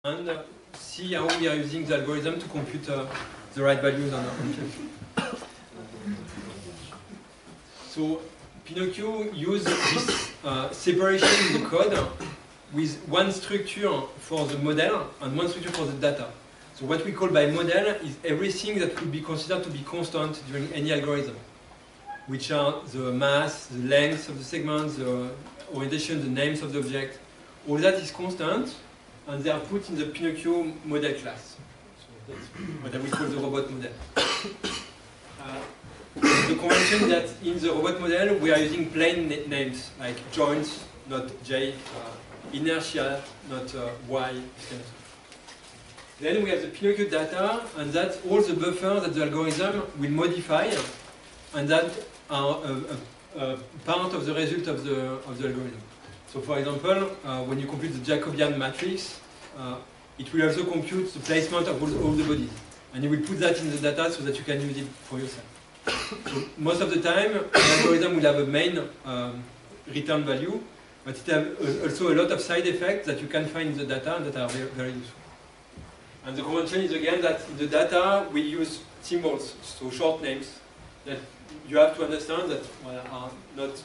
and see how we are using the algorithm to compute the right values on chip. So Pinocchio uses this separation in the code with one structure for the model and one structure for the data. So what we call by model is everything that could be considered to be constant during any algorithm, which are the mass, the length of the segment, the orientation, the names of the object. All that is constant, and they are put in the Pinocchio model class. So that's what we call the robot model. The convention that in the robot model we are using plain names like joints, not J, inertia, not Y. Then we have the Pinocchio data, and that's all the buffers that the algorithm will modify, and that are part of the result of the algorithm. So for example, when you compute the Jacobian matrix, it will also compute the placement of all the bodies. And you will put that in the data so that you can use it for yourself. So most of the time, the algorithm will have a main return value, but it has also a lot of side effects that you can find in the data and that are very, very useful. And the convention is again that in the data we use symbols, so short names, that you have to understand that are not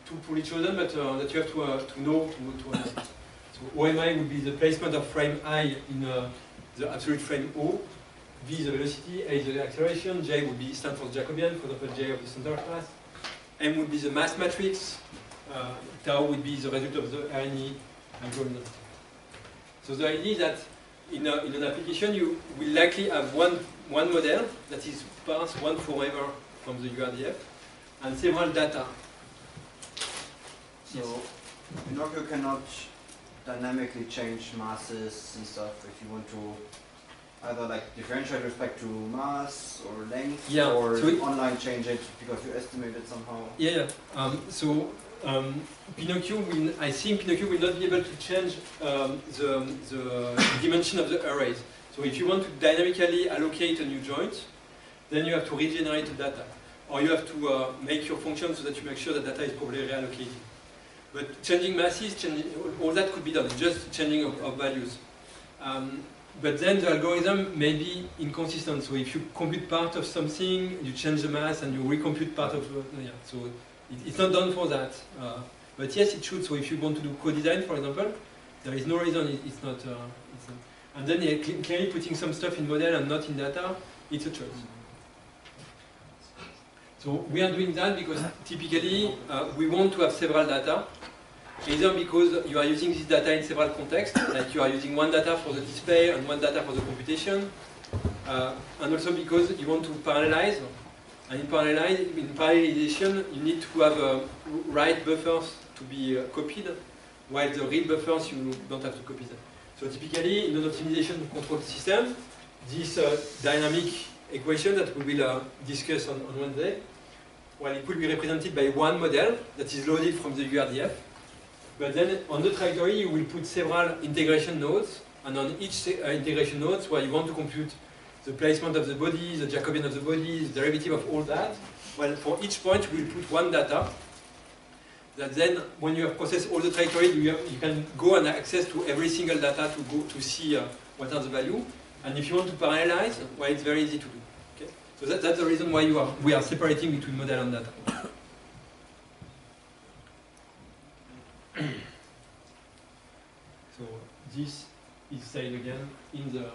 too poorly chosen, but that you have to know to understand. So OMI would be the placement of frame I in the absolute frame O, V is the velocity, A is the acceleration, J would be stand for Jacobian, for example J of the center class, M would be the mass matrix, tau would be the result of the RNE algorithm. So the idea is that in an application you will likely have one model that is passed one forever from the URDF and several data. So Pinocchio cannot dynamically change masses and stuff if you want to either like differentiate with respect to mass or length, or so online change it because you estimate it somehow. Yeah. Pinocchio will, I think Pinocchio will not be able to change the dimension of the arrays. So if you want to dynamically allocate a new joint, then you have to regenerate the data. Or you have to make your function so that you make sure that data is properly reallocated. But changing masses, all that could be done, just changing of values. But then the algorithm may be inconsistent. So if you compute part of something, you change the mass and you recompute part of so it's not done for that. But yes, it should. So if you want to do co-design, for example, there is no reason it's not. And then clearly putting some stuff in model and not in data, it's a choice. So we are doing that because typically we want to have several data, either because you are using this data in several contexts, like you are using one data for the display and one data for the computation, and also because you want to parallelize. And in parallelization, you need to have write buffers to be copied, while the read buffers you don't have to copy them. So typically, in an optimization control system, this dynamic equation that we will discuss on Wednesday, well, it will be represented by one model that is loaded from the URDF. But then on the trajectory, you will put several integration nodes, and on each integration node, where you want to compute the placement of the body, the Jacobian of the body, the derivative of all that, well, for each point, you will put one data. That then, when you have processed all the trajectory, you can go and access to every single data to go to see what are the value. And if you want to parallelize, well, it's very easy to do. Okay? So that's the reason why we are separating between model and data. So this is said again in the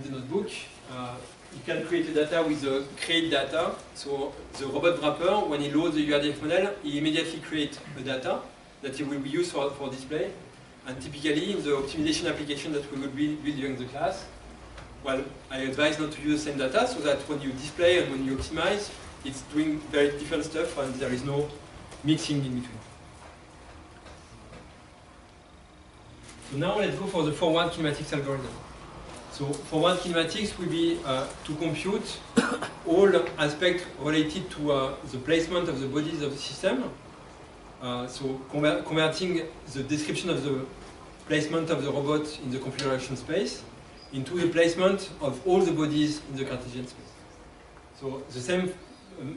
notebook. You can create a data with the create data. So the robot wrapper, when he loads the URDF model, he immediately creates a data that he will be used for display. And typically, in the optimization application that we will build during the class, well, I advise not to use the same data so that when you display and when you optimize, it's doing very different stuff and there is no mixing in between. So now let's go for the forward kinematics algorithm. So forward kinematics will be to compute all aspects related to the placement of the bodies of the system. So converting the description of the placement of the robot in the configuration space into the placement of all the bodies in the Cartesian space. So the same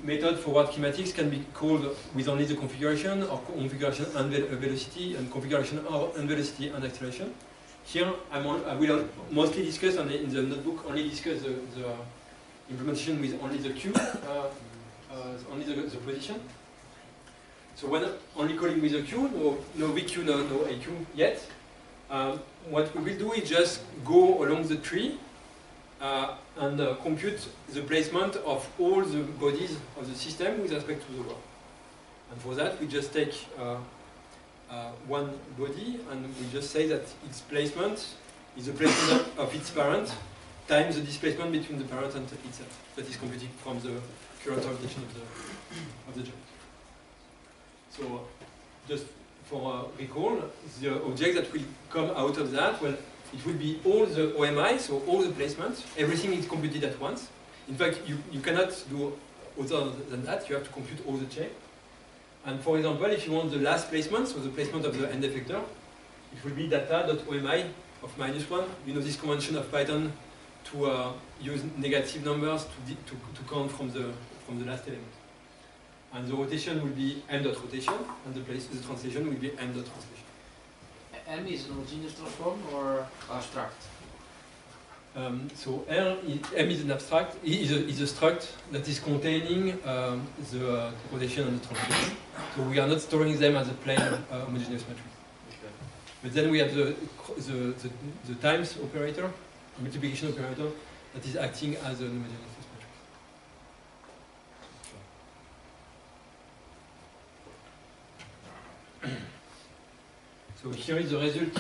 method forward kinematics can be called with only the configuration, or configuration and velocity, and configuration and velocity and acceleration. Here, I will mostly discuss in the notebook only discuss the implementation with only the Q, only the position. So when only calling with a Q, no VQ, no AQ yet, what we will do is just go along the tree and compute the placement of all the bodies of the system with respect to the world. And for that, we just take one body and we just say that its placement is the placement of its parent times the displacement between the parent and itself. That is computed from the current orientation of the joint. So, just for recall, the object that will come out of that, well, it will be all the OMI, so all the placements. Everything is computed at once. In fact, you cannot do other than that. You have to compute all the chain. And for example, if you want the last placement, so the placement of the end effector, it will be data.omi of -1. You know this convention of Python to use negative numbers to count from the last element. And the rotation will be m.rotation, and the translation will be m.translation. M is an homogeneous transform or abstract? So M is an abstract, is a struct that is containing the rotation and the translation. So we are not storing them as a plain homogeneous matrix. Okay. But then we have the times operator, multiplication operator, that is acting as an homogeneous matrix. So here is the result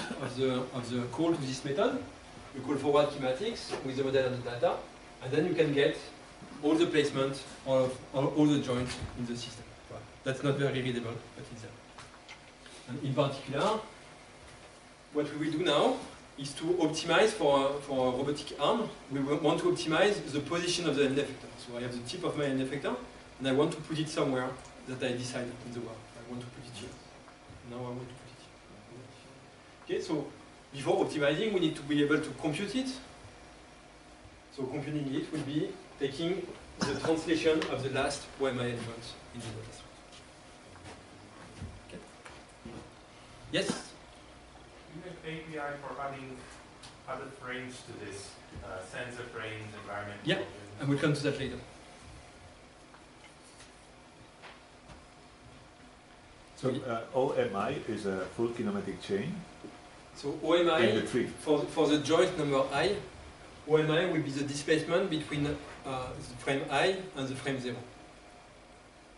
of the call to this method. You call forward kinematics with the model and the data, and then you can get all the placement of all the joints in the system. That's not very readable, but it's there. And in particular, what we will do now is to optimize for a robotic arm. We want to optimize the position of the end effector. So I have the tip of my end effector, and I want to put it somewhere that I decide in the world. I want to put it here. Now I want to put it here. Okay, so before optimizing, we need to be able to compute it. So computing it will be taking the translation of the last OMI element in the data. Okay. Yes? You have API for adding other frames to this, sensor frames, environment. Yeah, and we'll come to that later. So OMI is a full kinematic chain. So OMI, for the joint number I, OMI will be the displacement between the frame I and the frame 0.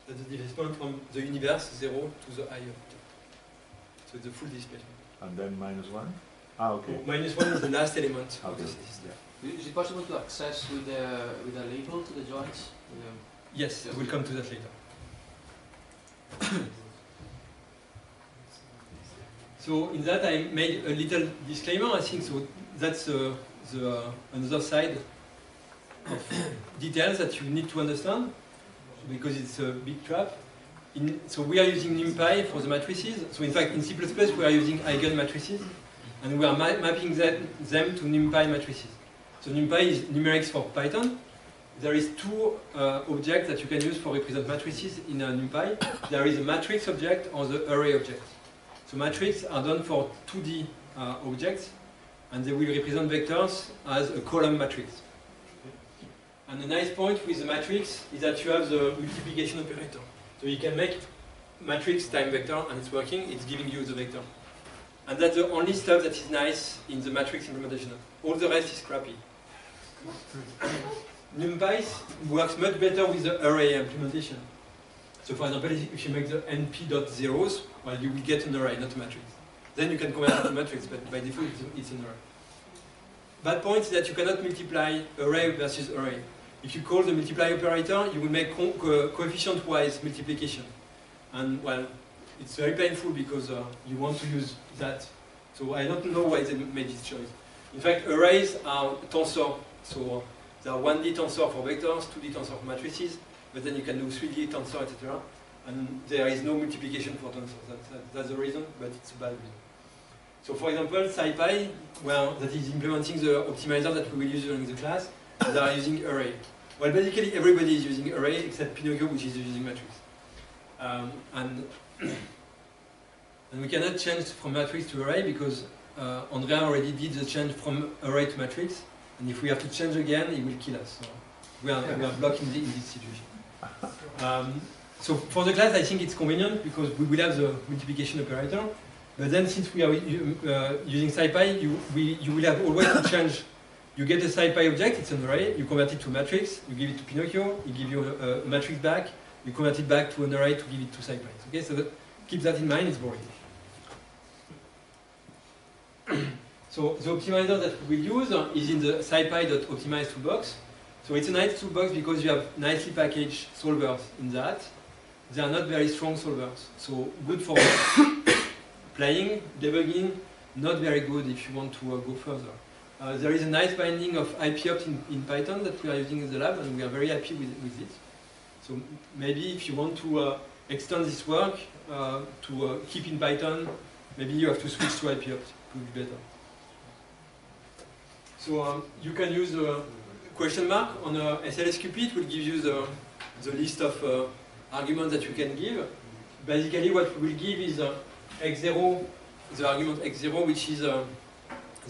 That's the displacement from the universe 0 to the I object. So it's the full displacement. And then -1? Ah, okay. -1 is the last element of the system. Yeah. Is it possible to access with a label to the joints? Yes, we'll come to that later. So in that I made a little disclaimer. I think so. That's another side of details that you need to understand because it's a big trap. So we are using NumPy for the matrices. So in fact, in C++ we are using eigen matrices, and we are mapping them to NumPy matrices. So NumPy is numerics for Python. There is two objects that you can use for represent matrices in NumPy. There is a matrix object or the array object. So matrices are done for 2D objects, and they will represent vectors as a column matrix. And the nice point with the matrix is that you have the multiplication operator. So you can make matrix time vector, and it's working, it's giving you the vector. And that's the only stuff that is nice in the matrix implementation. All the rest is crappy. NumPy works much better with the array implementation. So for example, if you make the np.zeros, well, you will get an array, not a matrix. Then you can convert it to matrix, but by default it's an array. Bad point is that you cannot multiply array versus array. If you call the multiply operator, you will make coefficient-wise multiplication. And well, it's very painful because you want to use that. So I don't know why they made this choice. In fact, arrays are tensor. So there are 1D tensor for vectors, 2D tensor for matrices, but then you can do 3D tensor, etc. And there is no multiplication for tensors. That's the reason, but it's a bad reason. So for example, SciPy, well, that is implementing the optimizer that we will use during the class, they are using array. Well, basically everybody is using array except Pinocchio, which is using matrix. And we cannot change from matrix to array because Andrea already did the change from array to matrix. And if we have to change again, he will kill us. So we are blocked in this situation. So for the class, I think it's convenient because we will have the multiplication operator. But then since we are using SciPy, you will have always to change. You get a SciPy object, it's an array, you convert it to a matrix, you give it to Pinocchio, he gives you a matrix back, you convert it back to an array to give it to SciPy. Okay, so keep that in mind, it's boring. So the optimizer that we will use is in the SciPy.optimize toolbox. So it's a nice toolbox because you have nicely packaged solvers in that. They are not very strong solvers, so good for playing, debugging, not very good if you want to go further. There is a nice binding of IPOpt in Python that we are using in the lab, and we are very happy with it. So maybe if you want to extend this work to keep in Python, maybe you have to switch to IPOpt. It would be better. So you can use the question mark on SLSQP. It will give you the list of arguments that you can give. Basically, what we will give is x0, the argument x0, which is the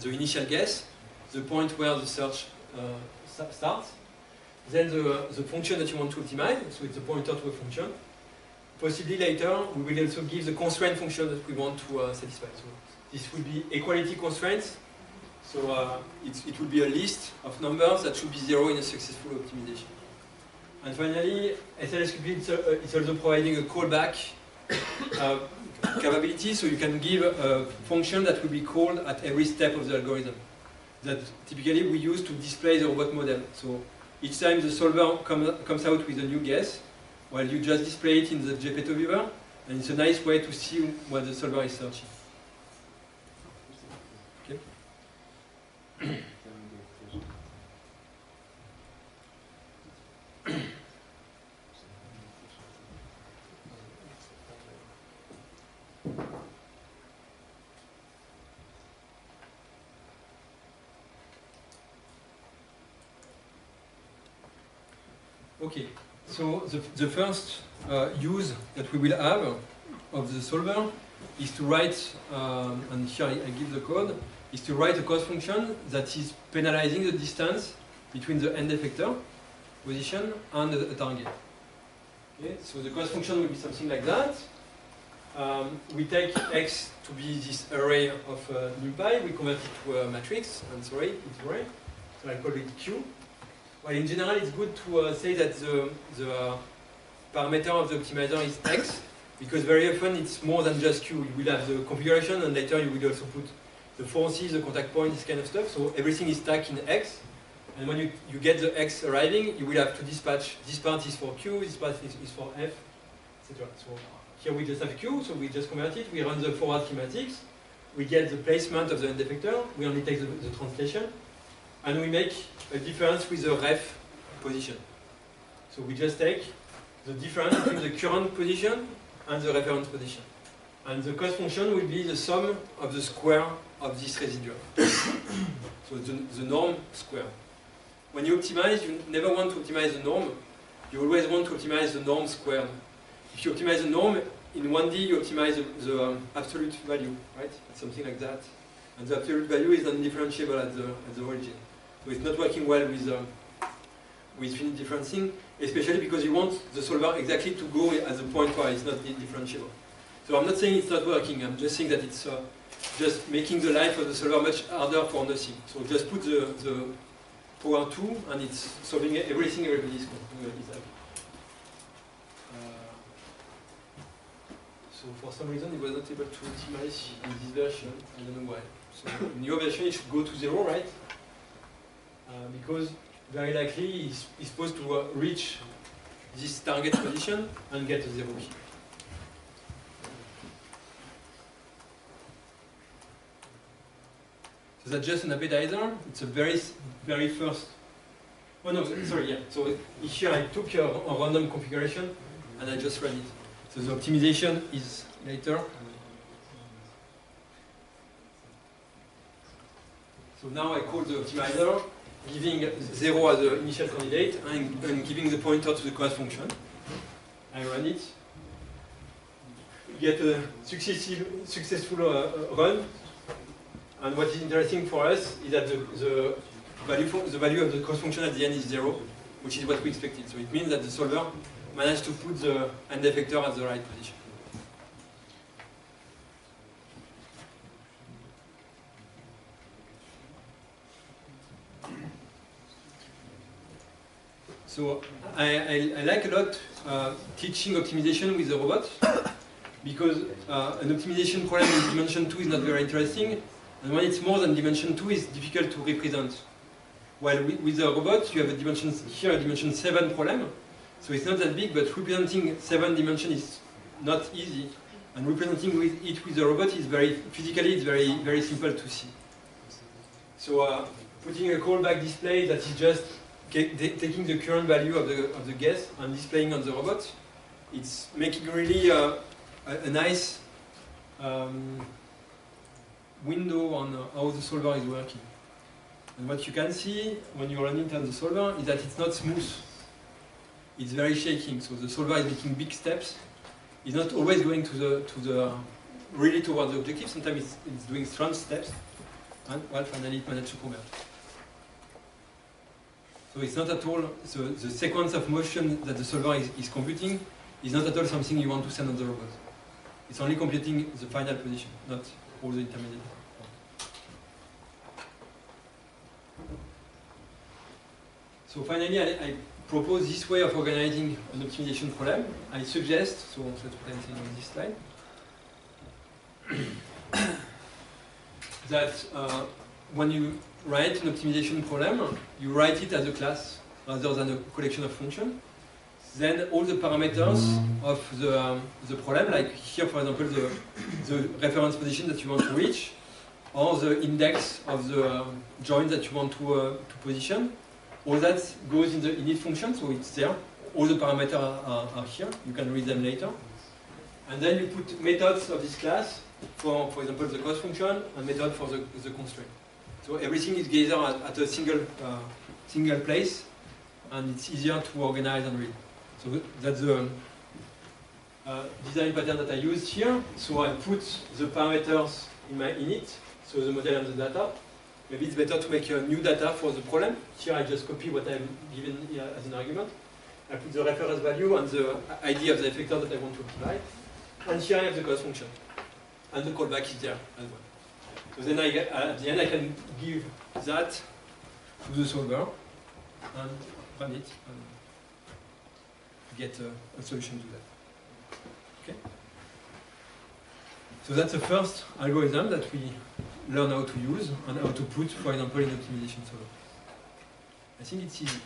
initial guess, the point where the search starts. Then the function that you want to optimize, so it's a pointer to a function. Possibly later, we will also give the constraint function that we want to satisfy. So this will be equality constraints. So it will be a list of numbers that should be 0 in a successful optimization. And finally, SLSQP is also providing a callback capability, so you can give a function that will be called at every step of the algorithm. That typically we use to display the robot model. So each time the solver comes out with a new guess, well, you just display it in the Gepetto viewer, and it's a nice way to see what the solver is searching. Okay. Okay, so the first use that we will have of the solver is to write, and here I give the code, is to write a cost function that is penalizing the distance between the end effector position and the target. Okay, so the cost function will be something like that. We take x to be this array of NumPy, we convert it to a matrix, and sorry, it's array, so I call it Q. Well, in general, it's good to say that the parameter of the optimizer is x, because very often it's more than just Q. You will have the configuration, and later you will also put the forces, the contact point, this kind of stuff. So everything is stacked in x. And when you get the x arriving, you will have to dispatch, this part is for Q, this part is for F, etc. So here we just have Q, so we just convert it, we run the forward schematics, we get the placement of the end effector, we only take the translation, and we make a difference with the ref position. So we just take the difference between the current position and the reference position. And the cost function will be the sum of the square of this residual. So the norm square. When you optimize, you never want to optimize the norm. You always want to optimize the norm squared. If you optimize the norm, in 1D you optimize the absolute value, right? It's something like that. And the absolute value is non-differentiable at the origin. So it's not working well with finite differencing, especially because you want the solver exactly to go at the point where it's not differentiable. So I'm not saying it's not working, I'm just saying that it's just making the life of the solver much harder for nothing. So just put the power 2 and it's solving everything everybody is happy. So for some reason it was not able to optimize in this version, I don't know why. So in your version it should go to 0, right? Because very likely he's supposed to reach this target position and get a 0 here. So that's just an appetizer. It's a very first. Oh no, sorry, yeah. So here I took a random configuration and I just ran it. So the optimization is later. So now I call the optimizer. giving 0 as the initial candidate and giving the pointer to the cost function. I run it. You get a successful run. And what is interesting for us is that the value of the cost function at the end is 0, which is what we expected. So it means that the solver managed to put the end effector at the right position. So I like a lot teaching optimization with the robot because an optimization problem in dimension 2 is not very interesting, and when it's more than dimension 2, it's difficult to represent. While with the robot, you have a dimension here, a dimension 7 problem, so it's not that big, but representing 7 dimension is not easy, and representing it with the robot is physically it's very simple to see. So putting a callback display that is just taking the current value of the guess and displaying on the robot, it's making really a nice window on how the solver is working. And what you can see when you run it on the solver is that it's not smooth. It's very shaking. So the solver is making big steps. It's not always going really towards the objective. Sometimes it's doing strong steps. And well, finally it managed to convert. So it's not at all, so the sequence of motion that the solver is computing is not at all something you want to send on the robot. It's only computing the final position, not all the intermediate. So finally, I propose this way of organizing an optimization problem. I suggest, so that's what I'm saying on this slide, that when you write an optimization problem, you write it as a class rather than a collection of functions. Then all the parameters of the problem, like here for example the reference position that you want to reach, or the index of the joint that you want to position, all that goes in the init function, so it's there. All the parameters are here, you can read them later. And then you put methods of this class for example the cost function, and method for the constraint. So everything is gathered at a single place, and it's easier to organize and read. So that's the design pattern that I used here. So I put the parameters in my init, so the model and the data. Maybe it's better to make a new data for the problem. Here I just copy what I've given here as an argument. I put the reference value and the ID of the effector that I want to apply. And here I have the cost function. And the callback is there as well. So then at the end I can give that to the solver and run it and get a solution to that. Okay? So that's the first algorithm that we learn how to use and how to put, for example, in optimization solver. I think it's easy.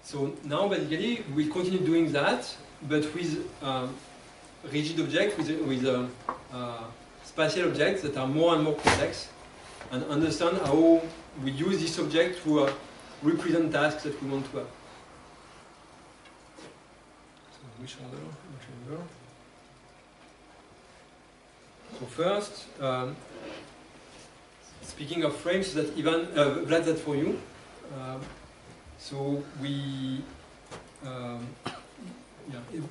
So now basically we continue doing that, but with rigid objects, with spatial objects that are more and more complex, and understand how we use this object to represent tasks that we want to have. So which order? So first, speaking of frames, that Ivan, Vlad, that for you. So we, yeah,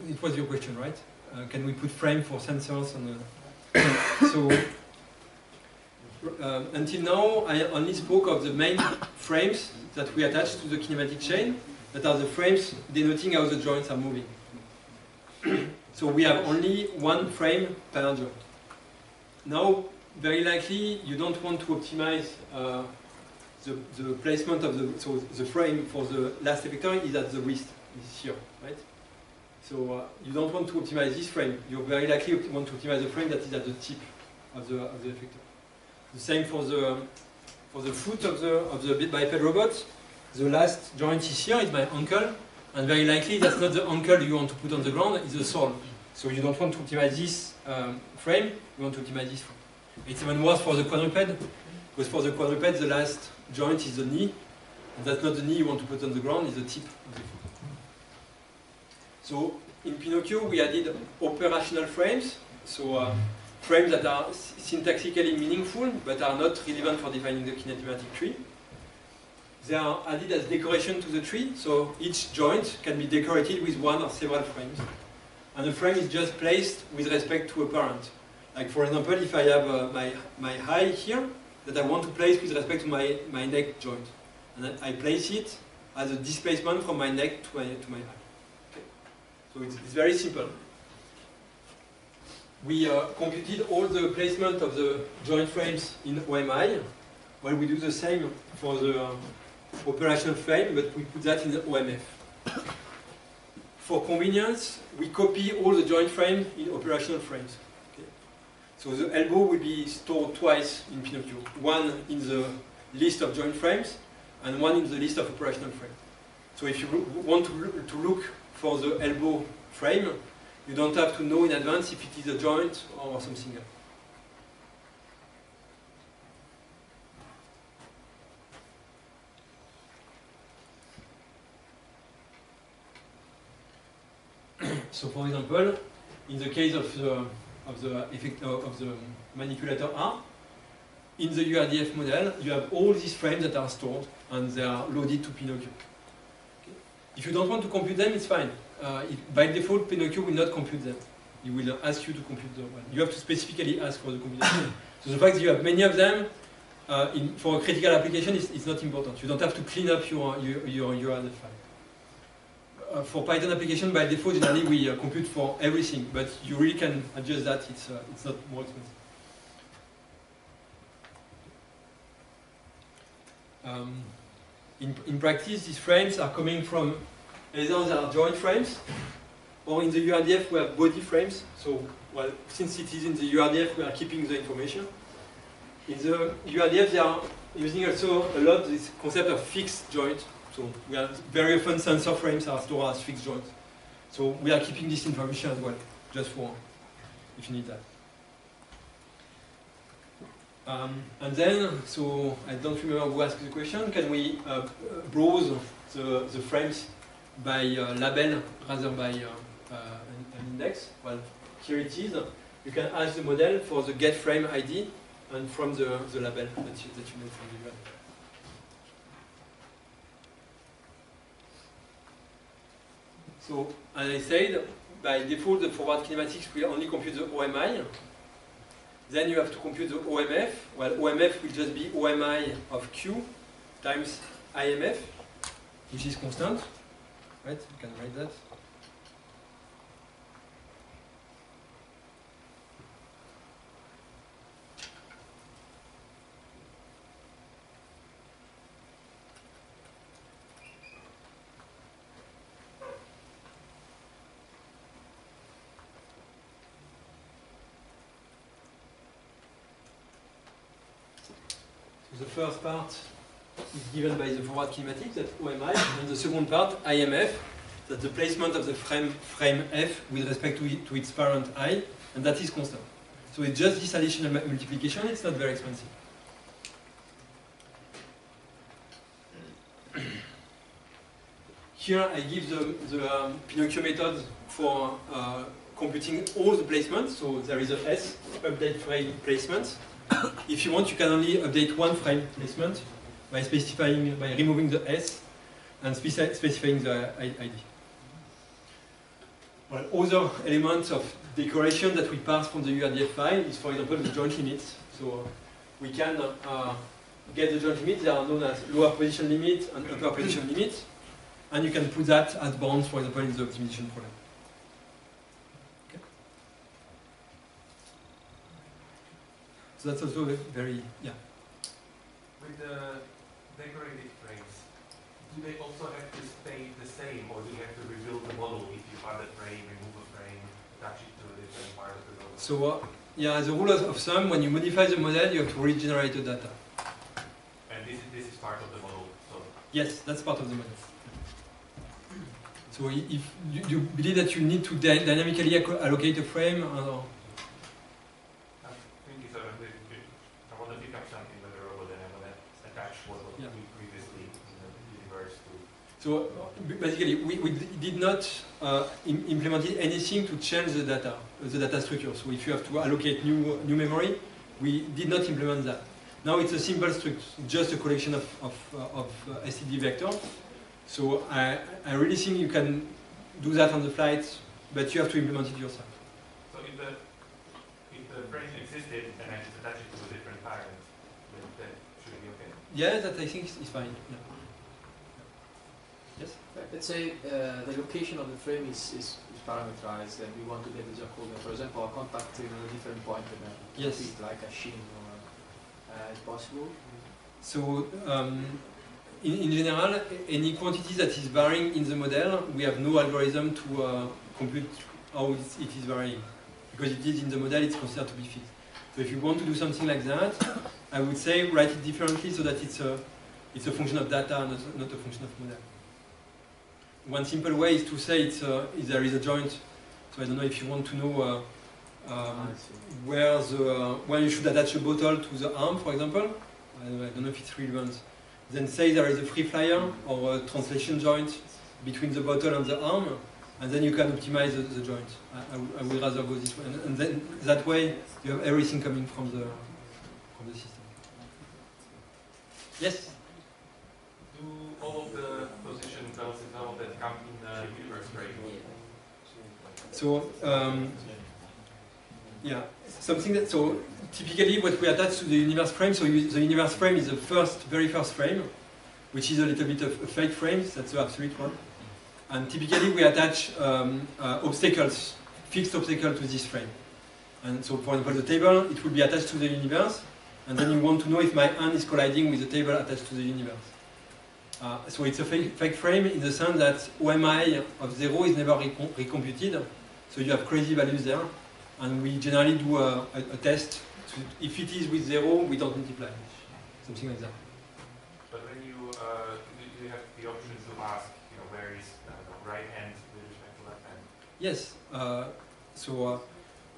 it was your question, right? Can we put frame for sensors on the? So until now, I only spoke of the main frames that we attach to the kinematic chain, that are the frames denoting how the joints are moving. So we have only one frame per joint. Now, very likely, you don't want to optimize the placement of the frame for the last effector is at the wrist, is here, right? So you don't want to optimize this frame. You very likely want to optimize the frame that is at the tip of the effector. The same for the foot of the biped robot. The last joint is here, is my ankle, and very likely that's not the ankle you want to put on the ground, it's the sole. So you don't want to optimize this frame, you want to optimize this frame. It's even worse for the quadruped, because for the quadruped the last joint is the knee, and that's not the knee you want to put on the ground, it's the tip of the foot. So in Pinocchio we added operational frames, so frames that are syntactically meaningful but are not relevant for defining the kinematic tree. They are added as decoration to the tree, so each joint can be decorated with one or several frames. And the frame is just placed with respect to a parent. Like for example, if I have my eye here, that I want to place with respect to my neck joint. And I place it as a displacement from my neck to my eye. Okay. So it's very simple. We computed all the placement of the joint frames in OMI. Well, we do the same for the operational frame, but we put that in the OMF. For convenience, we copy all the joint frames in operational frames. Okay. So the elbow will be stored twice in Pinocchio. One in the list of joint frames, and one in the list of operational frames. So if you want to look for the elbow frame, you don't have to know in advance if it is a joint or something else. So, for example, in the case of the manipulator R, in the URDF model, you have all these frames that are stored and they are loaded to Pinocchio. Okay. If you don't want to compute them, it's fine. By default, Pinocchio will not compute them. He will ask you to compute them. You have to specifically ask for the computation. So the fact that you have many of them for a critical application is not important. You don't have to clean up your URDF file. For Python application, by default, generally we compute for everything, but you really can adjust that. It's not more expensive. In practice, these frames are coming from either they are joint frames, or in the URDF we have body frames. So, well, since it is in the URDF, we are keeping the information. In the URDF, they are using also a lot this concept of fixed joint. So we are very often sensor frames are stored as fixed joints. So we are keeping this information as well, just for if you need that. And then, so I don't remember who asked the question. Can we browse the frames by label rather by an index? Well, here it is. You can ask the model for the get frame ID and from the label that you made from the URL. So, as I said, by default, the forward kinematics will only compute the OMI. Then you have to compute the OMF. Well, OMF will just be OMI of Q times IMF, which is constant. Right? You can write that. The first part is given by the forward kinematics, that's OMI, and the second part, IMF, that's the placement of the frame F with respect to its parent I, and that is constant. So it's just this additional multiplication, it's not very expensive. Here I give the Pinocchio method for computing all the placements, so there is a S, update frame placement. If you want, you can only update one frame placement by removing the S and specifying the ID. Well, other elements of decoration that we pass from the URDF file is, for example, the joint limits. So we can get the joint limits. They are known as lower position limit and upper position limit, and you can put that as bounds, for example, in the optimization problem. So that's also very, yeah. With the decorated frames, do they also have to stay the same, or do you have to rebuild the model if you add a frame, remove a frame, attach it to a different part of the model? So, yeah, as a rule of thumb, when you modify the model, you have to regenerate the data. And this is part of the model, so? Yes, that's part of the model. So if you believe that you need to dynamically allocate a frame, So basically, we did not implement anything to change the data structure. So if you have to allocate new memory, we did not implement that. Now it's a simple structure, just a collection of STD vectors. So I really think you can do that on the flight, but you have to implement it yourself. So if the frame existed and I just attach it to a different parent, then should it be okay? Yeah, that I think is fine. Yeah. Yes? Let's say the location of the frame is parameterized and we want to get the Jacobian. For example, a contact in a different point in a yes. feet, like a sheen or is possible? So in general, any quantity that is varying in the model, we have no algorithm to compute how it is varying. Because it is in the model, it's considered to be fixed. So if you want to do something like that, I would say write it differently so that it's a function of data, not a function of model. One simple way is to say if there is a joint. So I don't know if you want to know where you should attach a bottle to the arm, for example. I don't know if it's relevant. Then say there is a free flyer or a translation joint between the bottle and the arm, and then you can optimize the joint. I would rather go this way, and then that way you have everything coming from the system. Yes. Do all of the position bells and all that come in the universe frame? So yeah, something that so typically what we attach to the universe frame. So the universe frame is the very first frame, which is a little bit of a fake frame. That's the absolute one. And typically we attach obstacles, fixed obstacles to this frame. And so, for example, the table, it will be attached to the universe, and then you want to know if my hand is colliding with the table attached to the universe. So it's a fake frame in the sense that OMI of 0 is never recomputed, so you have crazy values there, and we generally do a test. If it is with 0, we don't multiply, something like that. But when you have the option to ask, where is right hand with respect to left hand? Yes.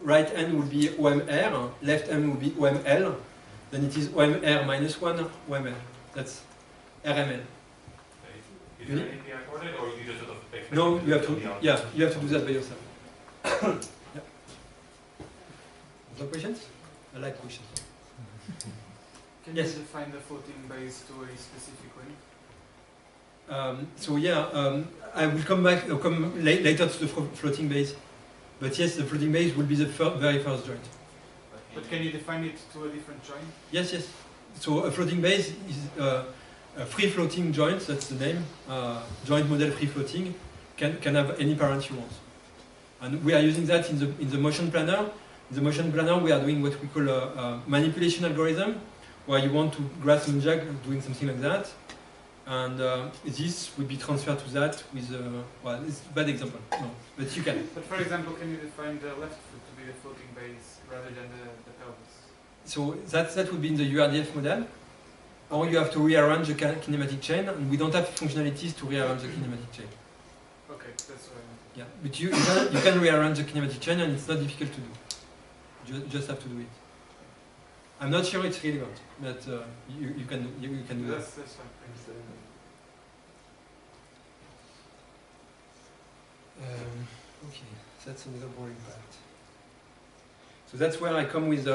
Right hand will be OMR, left hand will be OML, then it is OMR minus 1, OMR. That's RML. Is there anything for it, or you just sort of expect no, you have to. Yeah, you have to do that by yourself. Yeah. Other questions? I like questions. Can yes. you define the floating base to a specific way? I will come later to the floating base. But yes, the floating base will be the very first joint. But can you define it to a different joint? Yes, yes. So a floating base is a free floating joint, that's the name. Joint model free floating can have any parent you want. And we are using that in the motion planner. In the motion planner, we are doing what we call a manipulation algorithm, where you want to grasp and jog doing something like that. And this would be transferred to that with, well, it's a bad example, no, but you can. But for example, can you define the left foot to be the floating base rather than the pelvis? So that would be in the URDF model, or you have to rearrange the kinematic chain, and we don't have functionalities to rearrange the kinematic chain. Okay, that's what I meant. Yeah, but you can rearrange the kinematic chain, and it's not difficult to do. You just have to do it. I'm not sure it's relevant, but you can do that. That's fine. Okay, that's another boring part. So that's where I come with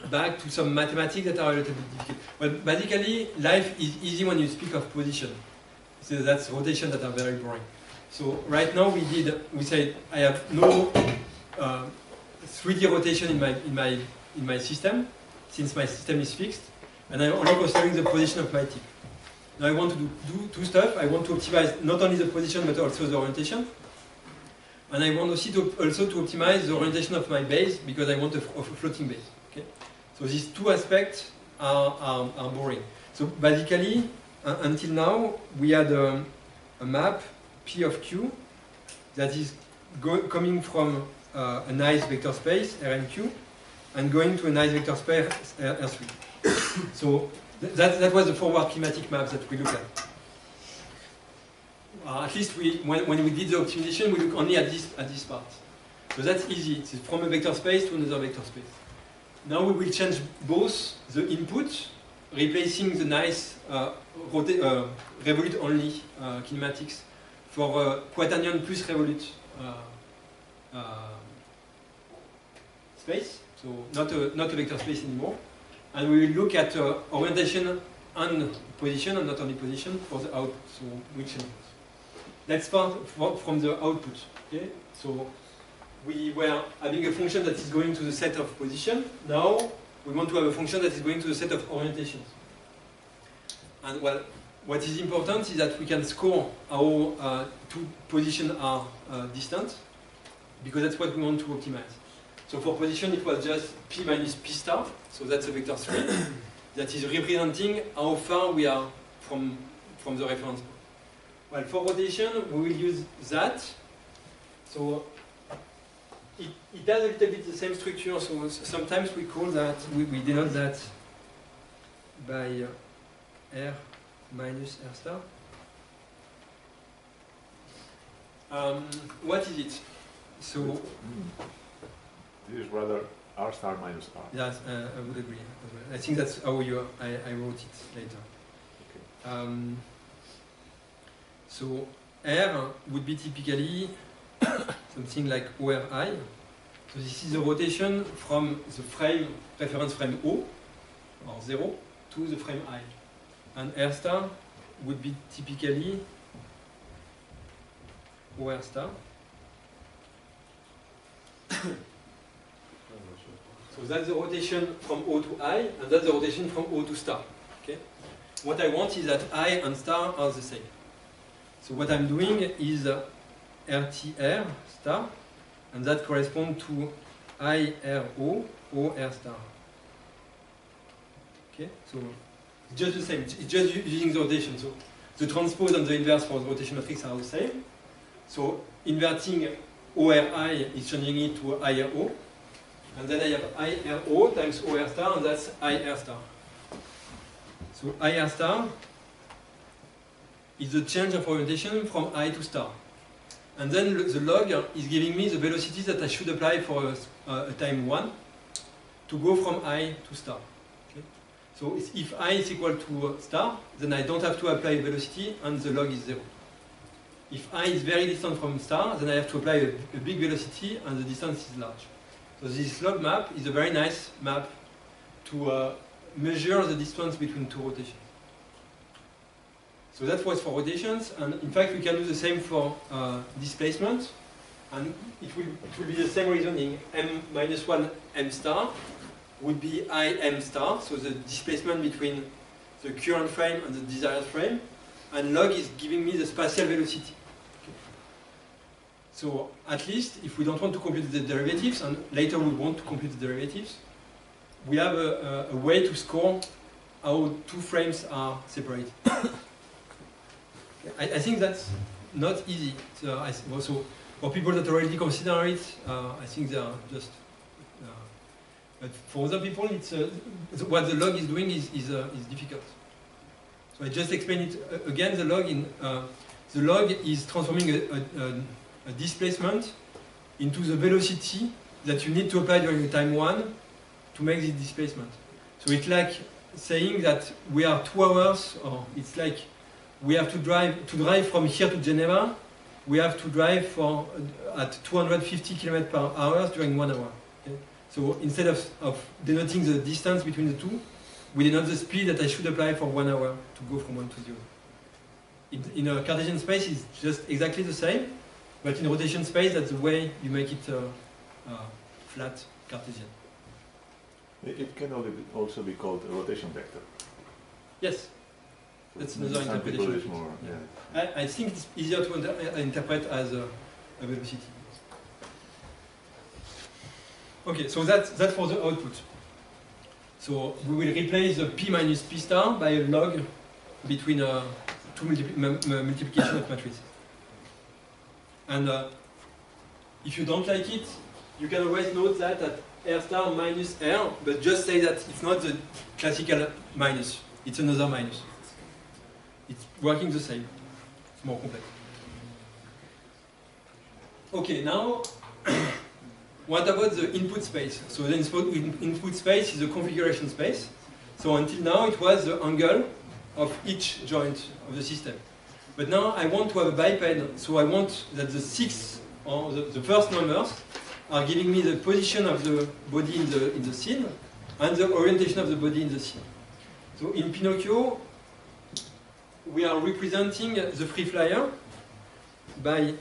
back to some mathematics that are a little bit difficult. But basically, life is easy when you speak of position. So that's rotation that are very boring. So right now we said I have no 3D rotation in my system, since my system is fixed, and I'm only considering the position of my tip. Now I want to do two stuff. I want to optimize not only the position but also the orientation. And I want also to optimize the orientation of my base because I want a floating base. Okay? So these two aspects are boring. So basically, until now, we had a map P of Q that is coming from a nice vector space, RnQ, and going to a nice vector space, R3. So that was the forward climatic map that we look at. At least when we did the optimization, we look only at this part. So that's easy. It's from a vector space to another vector space. Now we will change both the input replacing the nice revolute only kinematics for quaternion plus revolute space, so not a vector space anymore. And we will look at orientation and position, and not only position, for the output. So which let's start from the output. Okay, so we were having a function that is going to the set of position. Now we want to have a function that is going to the set of orientations. And well, what is important is that we can score how two positions are distant, because that's what we want to optimize. So for position, it was just p minus p star, so that's a vector 3 that is representing how far we are from the reference point. Well, for rotation, we will use that. So it has a little bit the same structure, so sometimes we call that, we denote that by R minus R star. What is it? So this is rather R star minus R. Yes, I would agree. I think that's how I wrote it later. Okay. So R would be typically something like ORI. So this is the rotation from the frame, reference frame O, or 0, to the frame I. And R star would be typically OR star. So that's the rotation from O to I, and that's the rotation from O to star. Okay? What I want is that I and star are the same. So what I'm doing is RTR star, and that corresponds to IRO OR star. Okay? So it's just the same. It's just using the rotation. So the transpose and the inverse for the rotation matrix are the same. So inverting ORI is changing it to IRO. And then I have IRO times OR star, and that's IR star. So IR star is the change of orientation from I to star. And then the log is giving me the velocity that I should apply for a time 1 to go from I to star. Okay? So if I is equal to star, then I don't have to apply velocity, and the log is 0. If I is very distant from star, then I have to apply a big velocity, and the distance is large. So this log map is a very nice map to measure the distance between two rotations. So that was for rotations, and in fact we can do the same for displacement, and it will be the same reasoning. M minus 1 M star would be I M star, so the displacement between the current frame and the desired frame, and log is giving me the spatial velocity. So at least, if we don't want to compute the derivatives, and later we want to compute the derivatives, we have a way to score how two frames are separated. I think that's not easy. So also, for people that already consider it, I think they are just... but for other people, it's what the log is doing is difficult. So I just explain it again. The log is transforming a displacement into the velocity that you need to apply during the time 1 to make this displacement. So it's like saying that we are 2 hours, or it's like we have to drive from here to Geneva, we have to drive at 250 km per hour during 1 hour. Okay? So instead of denoting the distance between the two, we denote the speed that I should apply for 1 hour to go from 1 to 0. In a Cartesian space, it's just exactly the same, but in rotation space, that's the way you make it flat Cartesian. It can also be called a rotation vector. Yes, that's another interpretation. More, yeah. I think it's easier to interpret as a velocity. Okay, so that's for the output. So we will replace the p minus p star by a log between two multiplication of matrices. And if you don't like it, you can always note that at R star minus R, but just say that it's not the classical minus, it's another minus. It's working the same, it's more complex. Okay, now what about the input space? So the input space is a configuration space So until now it was the angle of each joint of the system. But now I want to have a biped, so I want that the 6 or the first numbers are giving me the position of the body in the scene and the orientation of the body in the scene. So in Pinocchio, we are representing the free flyer by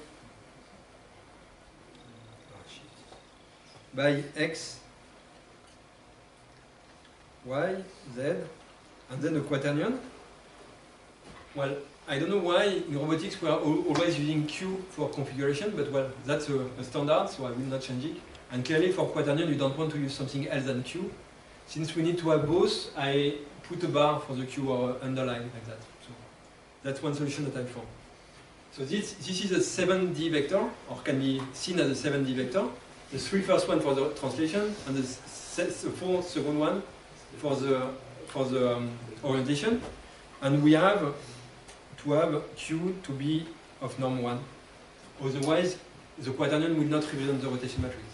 X, Y, Z, and then a quaternion. Well, I don't know why in robotics we are always using Q for configuration, but well, that's a standard, so I will not change it. And clearly for quaternion, you don't want to use something else than Q. Since we need to have both, I put a bar for the Q or underline like that. So that's one solution that I found. So this is a 7D vector, or can be seen as a 7D vector. The 3 first one for the translation, and the 4 second one for the orientation. And we have to have Q to be of norm 1. Otherwise, the quaternion will not represent the rotation matrix.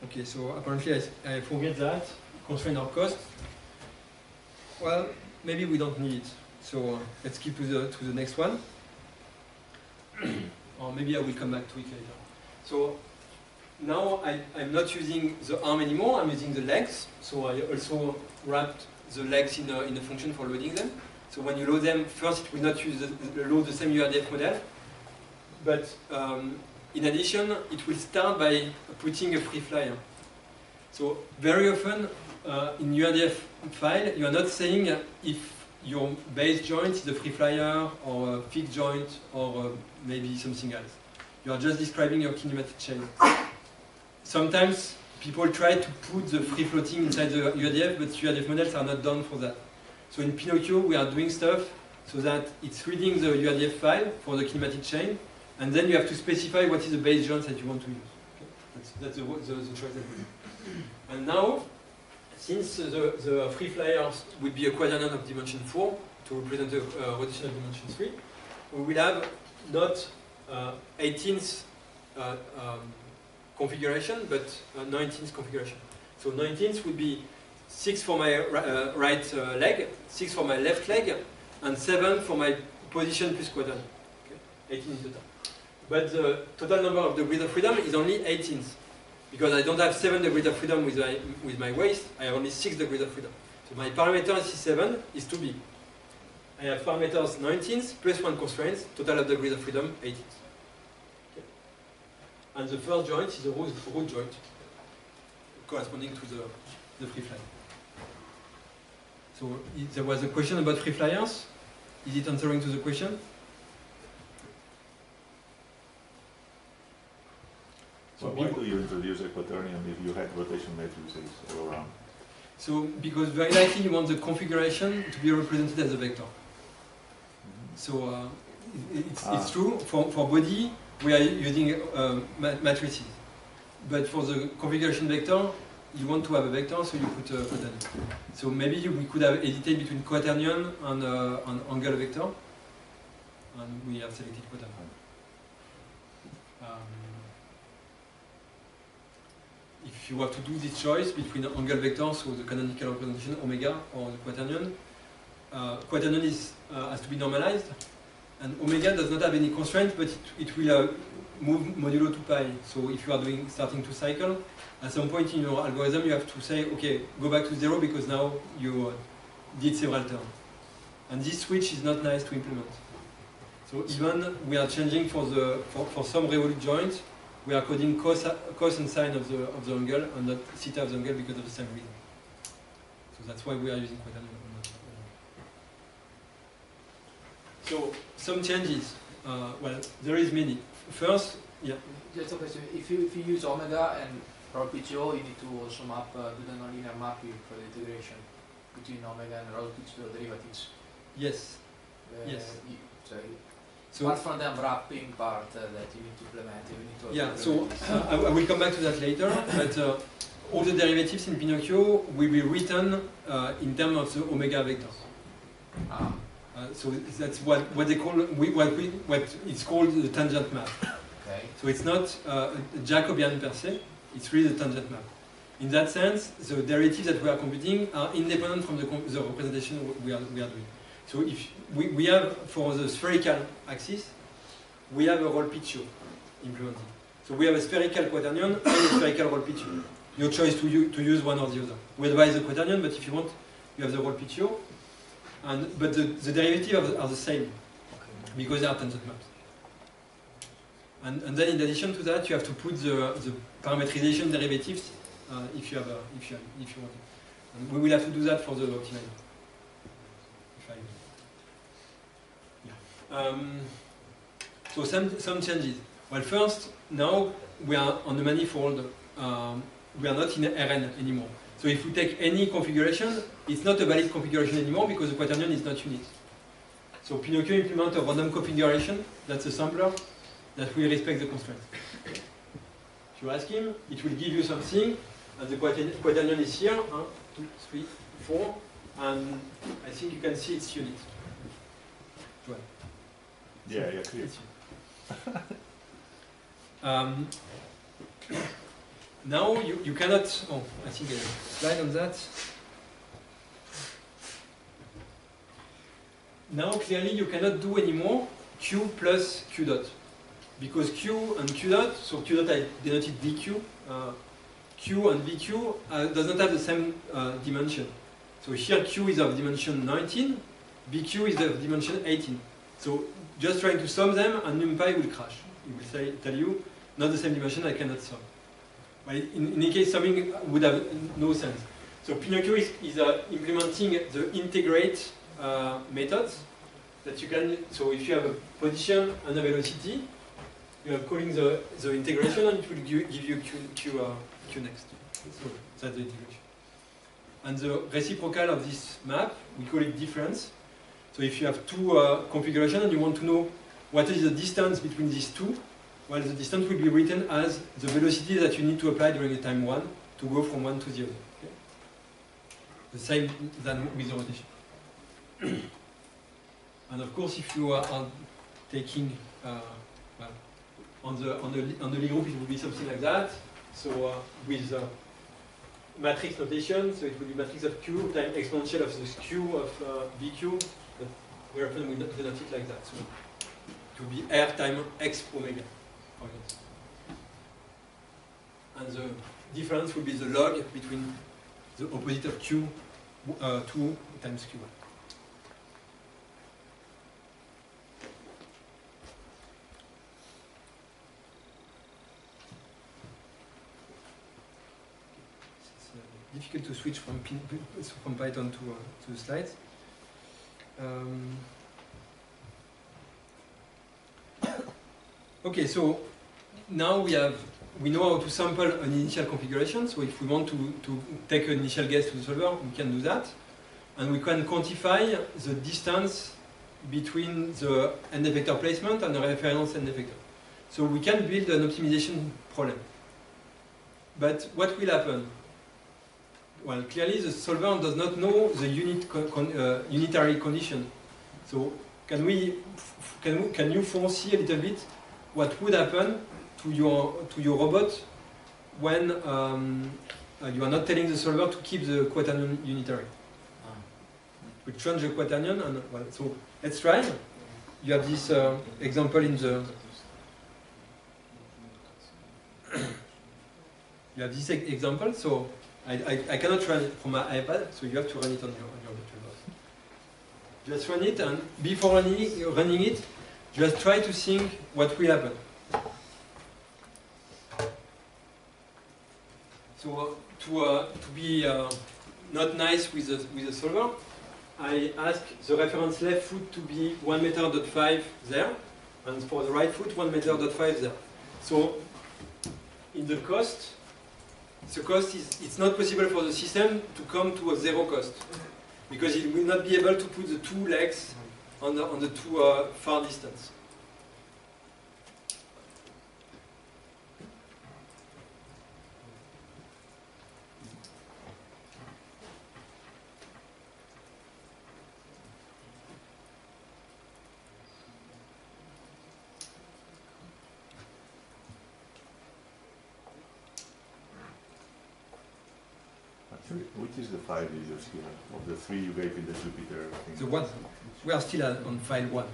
Okay, so apparently I forget that. Constraint our cost. Well, maybe we don't need it. So let's keep to the next one. Or maybe I will come back to it later. So now I'm not using the arm anymore, I'm using the legs. So I also wrapped the legs in a function for loading them. So when you load them, first it will not use load the same URDF model. But in addition, it will start by putting a free flyer. So very often in URDF file, you are not saying if your base joint is a free flyer or a fixed joint or maybe something else. You are just describing your kinematic chain. Sometimes people try to put the free floating inside the URDF, but URDF models are not done for that. So in Pinocchio, we are doing stuff so that it's reading the URDF file for the kinematic chain, and then you have to specify what is the base joint that you want to use. Okay? That's the choice that we do. And now, since the free flyers will be a quaternion of dimension 4 to represent the rotation of dimension 3, we will have not 18th configuration, but 19th configuration. So 19th would be 6 for my right leg, 6 for my left leg, and 7 for my position plus quaternion. Okay? 18 in total. But the total number of degrees of freedom is only 18th. Because I don't have 7 degrees of freedom with my waist, I have only 6 degrees of freedom. So my parameter C7 is 2B. I have parameters 19th plus 1 constraint, total of degrees of freedom 18th. Okay. And the first joint is a root joint, corresponding to the free flyer. So there was a question about free flyers. Is it answering to the question? So why do you introduce a quaternion if you had rotation matrices all around? So because very likely you want the configuration to be represented as a vector. So it's true, for body we are using matrices. But for the configuration vector, you want to have a vector, so you put a quaternion. So maybe we could have edited between quaternion and an angle vector, and we have selected quaternion. If you have to do this choice between angle vector, so the canonical representation omega, or the quaternion, quaternion has to be normalized, and omega does not have any constraint, but it will move modulo 2 pi. So if you are starting to cycle, at some point in your algorithm you have to say, okay, go back to 0 because now you did several turns. And this switch is not nice to implement. So even we are changing for some revolute joint, we are coding cos and sine of the angle and not theta of the angle because of the same reason. So that's why we are using quaternion. So some changes. Well, there is many. First, yeah. Just a question. If you use omega and rho PTO, you need to also map do the nonlinear mapping for the integration between omega and rho PTO derivatives. Yes. Yes. So apart from the unwrapping part that you need to implement, you need to. Yeah. So I will come back to that later. But all the derivatives in Pinocchio will be written in terms of the omega vectors. So that's what they call what it's called the tangent map. Okay. So it's not a Jacobian per se, it's really the tangent map. In that sense, the derivatives that we are computing are independent from the representation we are doing. So if we have, for the spherical axis, we have a roll picture implemented. So we have a spherical quaternion and a spherical roll picture. Your choice to use one or the other. We advise the quaternion, but if you want, you have the roll picture. But the derivatives are the same because they are tangent maps. And then in addition to that, you have to put the parametrization derivatives if you want it. And we will have to do that for the optimizer. So some changes. Well, first, now we are on the manifold. We are not in Rn anymore. So if we take any configuration, it's not a valid configuration anymore because the quaternion is not unit. So Pinocchio implements a random configuration. That's a sampler that will respect the constraints. If you ask him, it will give you something, and the quaternion is here, 1, 2, 3, 4, and I think you can see its unit. Well, yeah, clear. Now you cannot. Oh, I think a slide on that. Now clearly you cannot do anymore Q plus Q dot. Because Q and Q dot, so Q dot I denoted VQ, Q and VQ does not have the same dimension. So here Q is of dimension 19, VQ is of dimension 18. So just trying to sum them and NumPy will crash. It will tell you, not the same dimension, I cannot sum. But in any case, summing would have no sense. So Pinocchio is implementing the integrate methods that you can, so if you have a position and a velocity, you are calling the integration and it will give you Q next. So that's the integration. And the reciprocal of this map, we call it difference. So if you have two configurations and you want to know what is the distance between these two, well, the distance will be written as the velocity that you need to apply during the time 1 to go from one to the other. Okay? The same than with the rotation. And of course, if you are taking well, on the Lie group, it will be something like that. So with matrix notation, so it will be matrix of Q times exponential of the Q of VQ, but we often will not denote it like that. So it will be R times X omega. And the difference will be the log between the opposite of Q2 times Q1. It's difficult to switch from Python to the slides. Okay, so now we know how to sample an initial configuration. So if we want to take an initial guess to the solver, we can do that. And we can quantify the distance between the end effector placement and the reference end effector. So we can build an optimization problem. But what will happen? Well, clearly the solver does not know the unitary condition. So can you foresee a little bit what would happen to your robot when you are not telling the solver to keep the quaternion unitary? We change the quaternion, and well, so let's try. You have this example in the. You have this example, so I cannot run it from my iPad, so you have to run it on your virtual box. Just run it, and before running it, just try to think what will happen. So to be not nice with the solver, I ask the reference left foot to be 1m.5 there, and for the right foot 1m.5 there. So in the cost is it's not possible for the system to come to a zero cost because it will not be able to put the two legs on the two far distance. Which is the file you use here? Of the 3 you gave in the Jupyter thing? The one. We are still on file 1.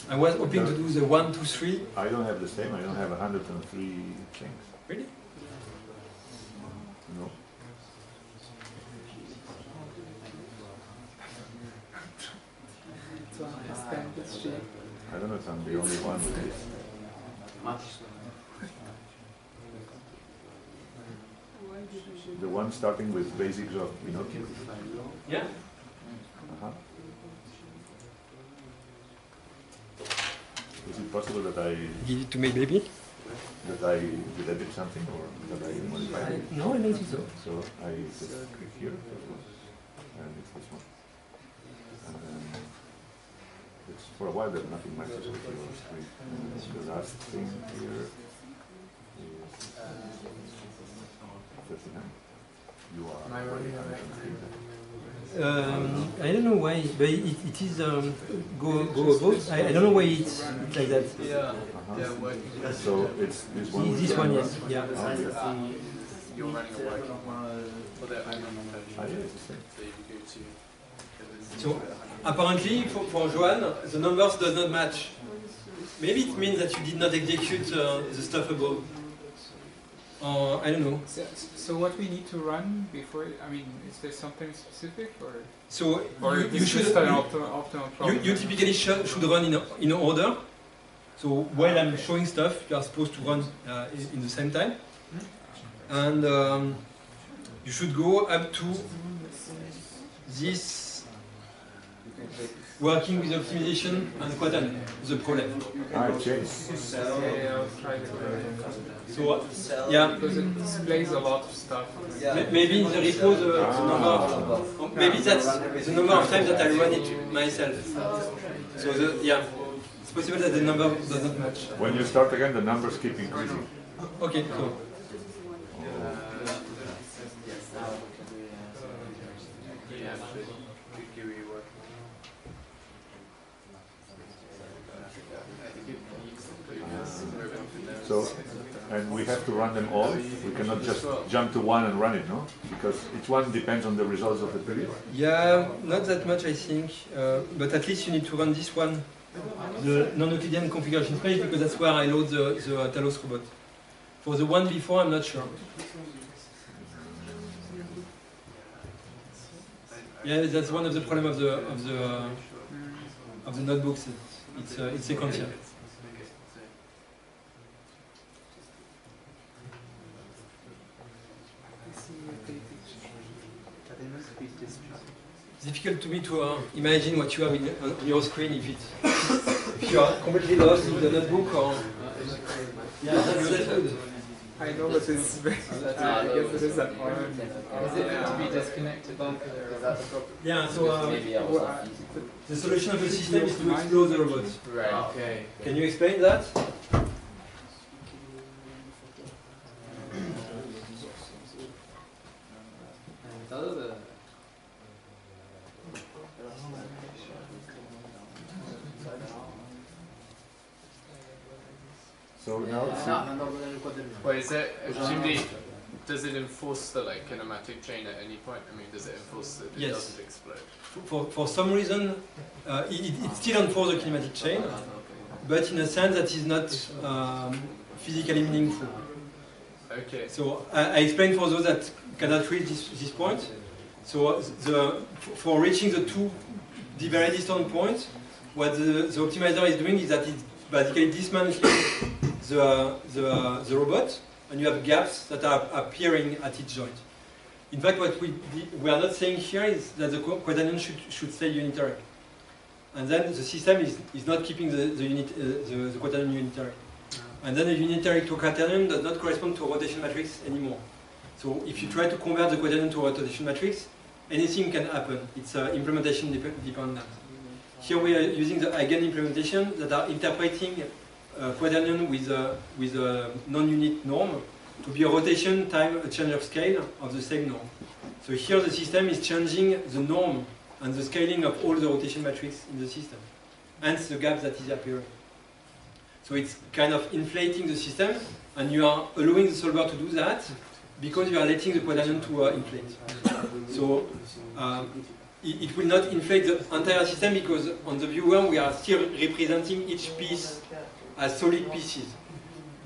I was hoping to do the 1, 2, 3. I don't have the same. I don't have 103 things. Really? No. I don't know if I'm the only one with this. The one starting with basics of Pinocchio. Yeah. Is it possible that I Give it to me, baby. did something or that I modified it? No, I don't think so. So I just click here, and it's this one. And then it's for a while that nothing matches with your screen. And the last thing here is 39. You are already 103. I don't know why, but it is go above. I don't know why it's like that. Yeah. So it's this one. This one, yes. Yeah. You're running a working one. So apparently, for Johan, the numbers does not match. Maybe it means that you did not execute the stuff above. I don't know. So what we need to run before? I mean, is there something specific, or? So or you should. You typically should run in order. So while I'm showing stuff, you are supposed to run in the same time, and you should go up to this working with optimization and quaternion, the problem. I've changed. So, yeah. Because it displays a lot of stuff. Maybe in the repo the number of, maybe that's the number of times that I run it myself. So yeah, it's possible that the number doesn't match. When you start again, the numbers keep increasing. Okay, so. So, and we have to run them all. We cannot just jump to one and run it, no? Because each one depends on the results of the previous. Yeah, not that much, I think. But at least you need to run this one, the non-Euclidean configuration space, because that's where I load the Talos robot. For the one before, I'm not sure. Yeah, that's one of the problems of the notebooks. It's sequential. It's difficult to me to imagine what you have on your screen if you are completely lost in the notebook or. Yeah, that's good. I know, but it's very. I guess it is that hard. Is it to be disconnected? Yeah, so the solution of the system is to explode the robot. Right. Okay. Can you explain that? So now Well, is it, presumably, does it enforce the kinematic chain at any point? I mean, does it enforce that it doesn't explode? For some reason, it still enforces the kinematic chain, but in a sense that is not physically meaningful. Okay. So I explained for those that cannot reach this point. So for reaching the two very distant points, what the optimizer is doing is that it's basically dismantling the robot, and you have gaps that are appearing at each joint. In fact, what we are not saying here is that the quaternion should stay unitary, and then the system is not keeping the quaternion unitary, and then the unitary to quaternion does not correspond to a rotation matrix anymore. So if you try to convert the quaternion to a rotation matrix, anything can happen. It's implementation dependent. Here we are using the eigen implementation that are interpreting quaternion with a non-unit norm to be a rotation time a change of scale of the same norm. So here the system is changing the norm and the scaling of all the rotation matrix in the system, hence the gap that is appearing. So it's kind of inflating the system, and you are allowing the solver to do that because you are letting the quaternion to inflate. So it will not inflate the entire system because on the viewer we are still representing each piece as solid pieces.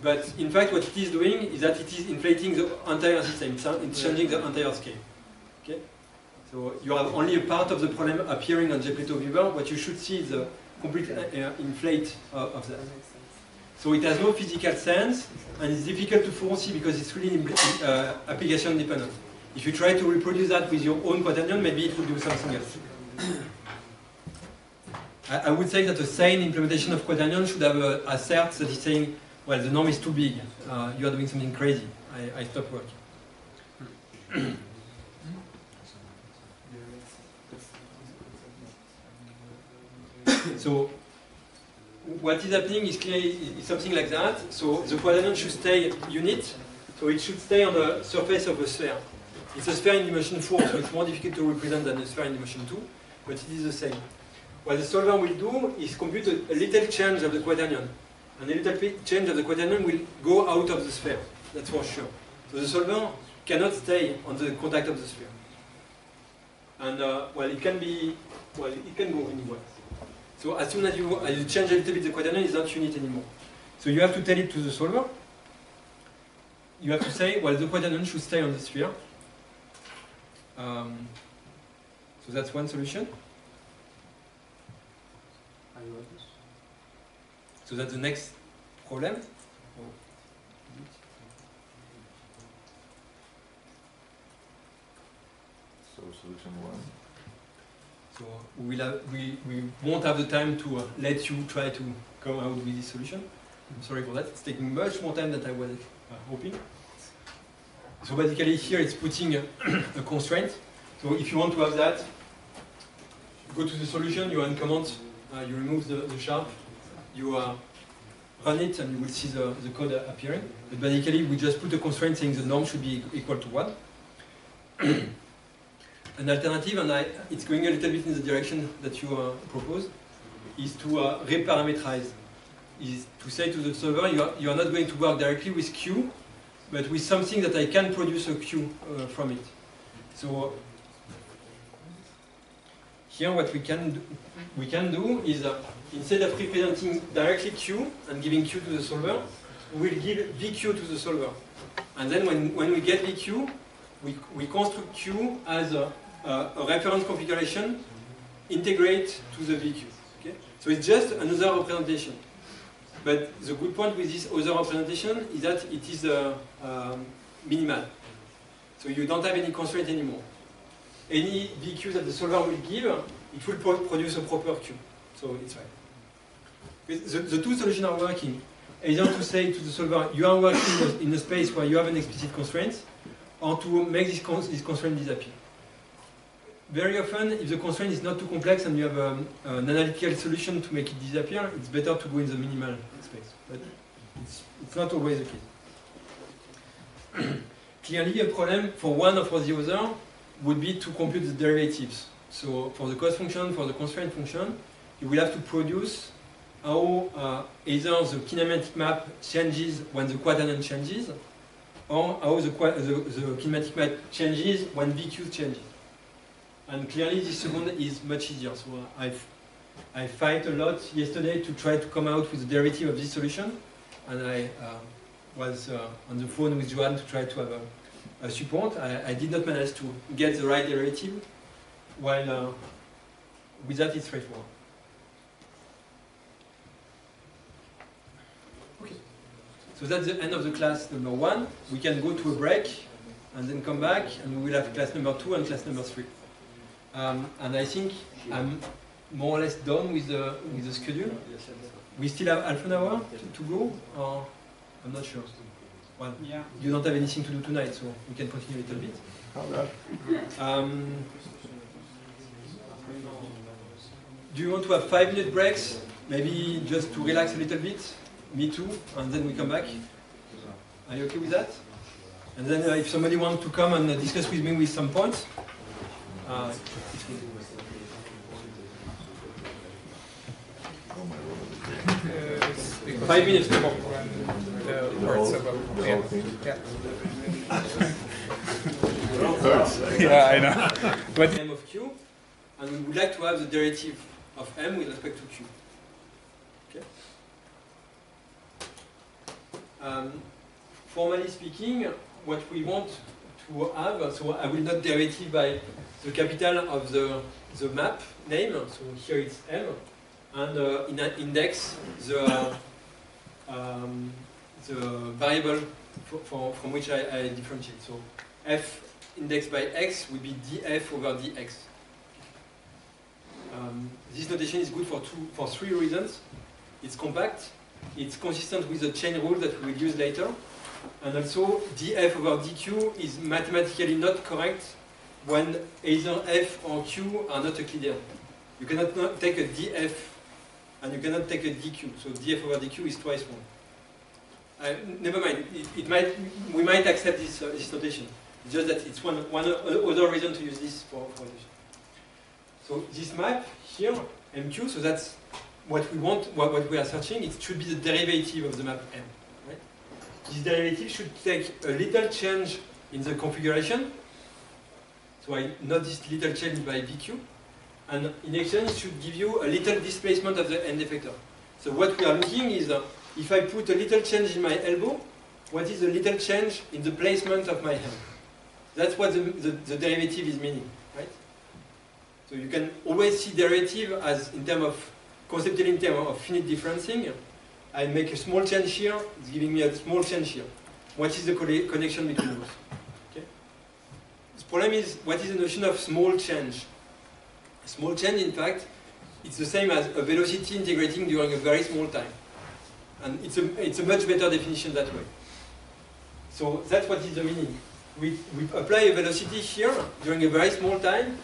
But in fact what it is doing is that it is inflating the entire system, it's changing the entire scale. Okay? So you have only a part of the problem appearing on JPlato viewer, what you should see is the complete inflate of that. So it has no physical sense and it's difficult to foresee because it's really application dependent. If you try to reproduce that with your own quaternion, maybe it will do something else. I would say that a sane implementation of quaternion should have assert that it's saying, well, the norm is too big, you are doing something crazy, I stop working. So, what is happening is clearly something like that. So, the quaternion should stay unit, so it should stay on the surface of a sphere. It's a sphere in dimension 4, so it's more difficult to represent than a sphere in dimension 2, but it is the same. What the solver will do is compute a little change of the quaternion. And a little change of the quaternion will go out of the sphere, that's for sure. So the solver cannot stay on the contact of the sphere. And well, it can go anywhere. So as soon as you change a little bit the quaternion, it's not unit anymore. So you have to tell it to the solver. You have to say, well, the quaternion should stay on the sphere. So that's one solution. So that's the next problem. So solution 1. So we won't have the time to let you try to come out with this solution. I'm sorry for that. It's taking much more time than I was hoping. So basically here it's putting a constraint. So if you want to have that, go to the solution, you run command, you remove the sharp, you run it and you will see the code appearing. But basically we just put a constraint saying the norm should be equal to 1. An alternative, and it's going a little bit in the direction that you propose, is to reparameterize. Is to say to the solver, you are not going to work directly with Q, but with something that I can produce a Q from it. So here what we can do is instead of representing directly Q and giving Q to the solver, we'll give VQ to the solver. And then when we get VQ, we construct Q as a reference configuration integrate to the VQ. Okay? So it's just another representation. But the good point with this other representation is that it is minimal. So you don't have any constraint anymore. Any VQ that the solver will give, it will produce a proper Q. So it's right. The two solutions are working. Either to say to the solver, you are working in a space where you have an explicit constraint, or to make this constraint disappear. Very often, if the constraint is not too complex and you have an analytical solution to make it disappear, it's better to go in the minimal space. But it's not always the case. Clearly, a problem for one or for the other would be to compute the derivatives. So for the cost function, for the constraint function, you will have to produce how either the kinematic map changes when the quaternion changes, or how the kinematic map changes when VQ changes. And clearly this second is much easier. So I fight a lot yesterday to try to come out with the derivative of this solution. And I was on the phone with Johan to try to have a support. I did not manage to get the right derivative, while with that it's straightforward. Okay. So that's the end of the class number 1. We can go to a break and then come back, and we will have class number 2 and class number 3. And I think I'm more or less done with the schedule. We still have half an hour to go, or I'm not sure. Well, yeah. You don't have anything to do tonight, so we can continue a little bit. Do you want to have 5-minute breaks? Maybe just to relax a little bit? Me too, and then we come back. Are you okay with that? And then if somebody wants to come and discuss with me with some points, it's good. 5 minutes more. The whole thing. Yeah. hurts. Yeah, I know. But M of Q, and we would like to have the derivative of M with respect to Q. Okay. Formally speaking, what we want to have, so I will not derivative by the capital of the map name, so here it's M, and in an index the variable from which I differentiate. So f indexed by x would be df over dx. This notation is good for three reasons. It's compact, it's consistent with the chain rule that we will use later, and also df over dq is mathematically not correct when either f or q are not Euclidean. You cannot not take a df and you cannot take a dq, so df over dq is twice one. Never mind, we might accept this notation. It's just that it's one other reason to use this for notation. So this map here, MQ, so that's what we want, what we are searching. It should be the derivative of the map M. Right? This derivative should take a little change in the configuration. So I note this little change by VQ. And in exchange, it should give you a little displacement of the end effector. So what we are looking is, if I put a little change in my elbow, what is a little change in the placement of my hand? That's what the derivative is meaning, right? So you can always see derivative as conceptually in terms of finite differencing. I make a small change here, it's giving me a small change here. What is the connection between those? Okay? The problem is, what is the notion of small change? A small change, in fact, it's the same as a velocity integrating during a very small time. And it's a much better definition that way. So that's what is the meaning. We apply a velocity here during a very small time.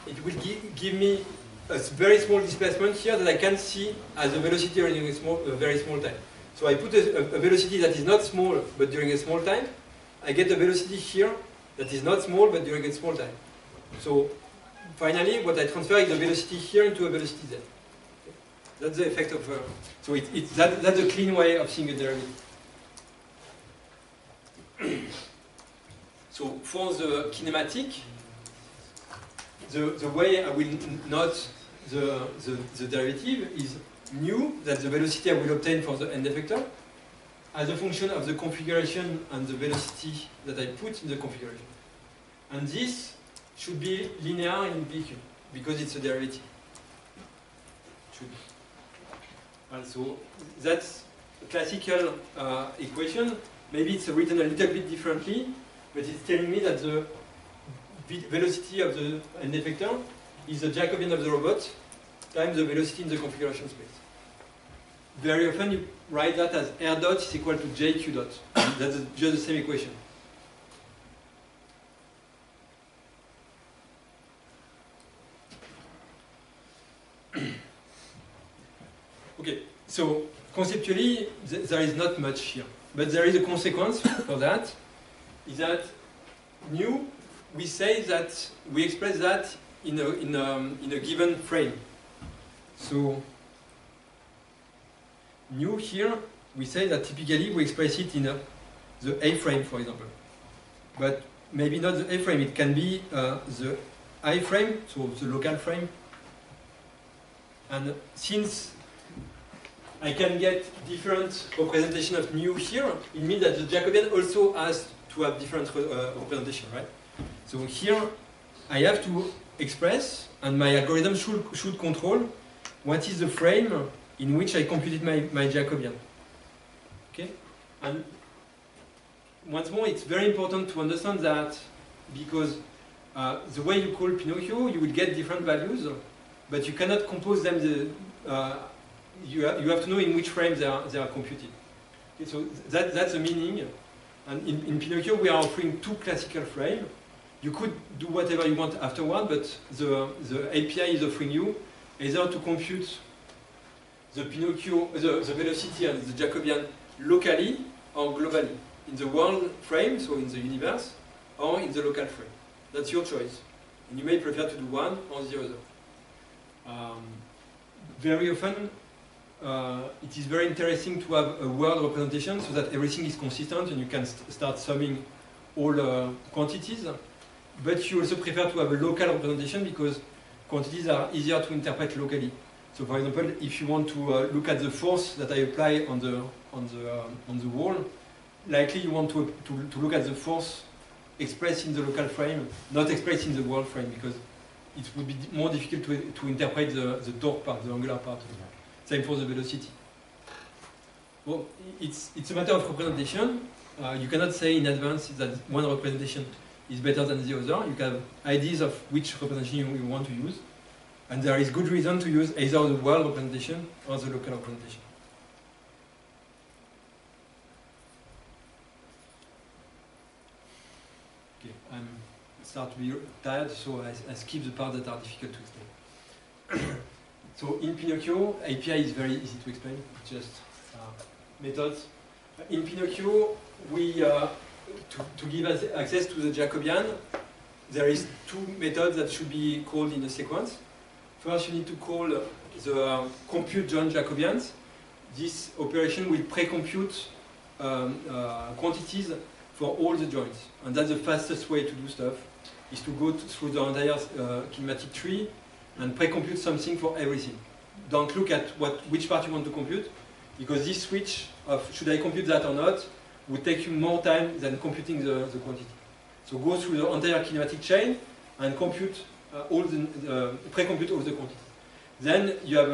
It will give me a very small displacement here that I can see as a velocity during a very small time. So I put a velocity that is not small but during a small time. I get a velocity here that is not small but during a small time. So finally, what I transfer is the velocity here into a velocity there. That's the effect of. So that's a clean way of seeing a derivative. So for the kinematic, the way I will note the derivative is nu, that's the velocity I will obtain for the end effector, as a function of the configuration and the velocity that I put in the configuration. And this should be linear in VQ, because it's a derivative. Should be. And so that's a classical equation. Maybe it's written a little bit differently, but it's telling me that the velocity of the end effector is the Jacobian of the robot times the velocity in the configuration space. Very often you write that as R dot is equal to JQ dot. That's just the same equation. Okay, so conceptually there is not much here, but there is a consequence for that. Is that nu? We say that we express that in a given frame. So nu here, we say that typically we express it in the A frame, for example. But maybe not the A frame, it can be the I frame, so the local frame. And since I can get different representation of nu here, it means that the Jacobian also has to have different representation, right? So here I have to express, and my algorithm should control what is the frame in which I computed my Jacobian. Okay? And once more, it's very important to understand that, because the way you call Pinocchio, you will get different values, but you cannot compose them. You have to know in which frame they are computed. Okay, so that's the meaning. And in Pinocchio, we are offering two classical frames. You could do whatever you want afterward, but the API is offering you either to compute the Pinocchio, the velocity and the Jacobian locally or globally, in the world frame, so in the universe, or in the local frame. That's your choice. And you may prefer to do one or the other. Very often, it is very interesting to have a world representation so that everything is consistent and you can start summing all quantities. but you also prefer to have a local representation because quantities are easier to interpret locally. So for example, if you want to look at the force that I apply on the wall, likely you want to look at the force expressed in the local frame, not expressed in the world frame, because it would be more difficult to interpret the torque part, the angular part. Same for the velocity. Well, it's a matter of representation. You cannot say in advance that one representation is better than the other. You can have ideas of which representation you want to use, and there is good reason to use either the world representation or the local representation. Okay, I start to be tired, so I skip the parts that are difficult to explain. So in Pinocchio, API is very easy to explain, just methods. In Pinocchio, we to give us access to the Jacobian, there is two methods that should be called in a sequence. First, you need to call the compute joint Jacobians. This operation will pre-compute quantities for all the joints, and that's the fastest way to do stuff. Is to go through the entire kinematic tree and pre-compute something for everything. Don't look at which part you want to compute, because this switch of should I compute that or not would take you more time than computing the quantity. So go through the entire kinematic chain and compute pre-compute all the quantities. Then you have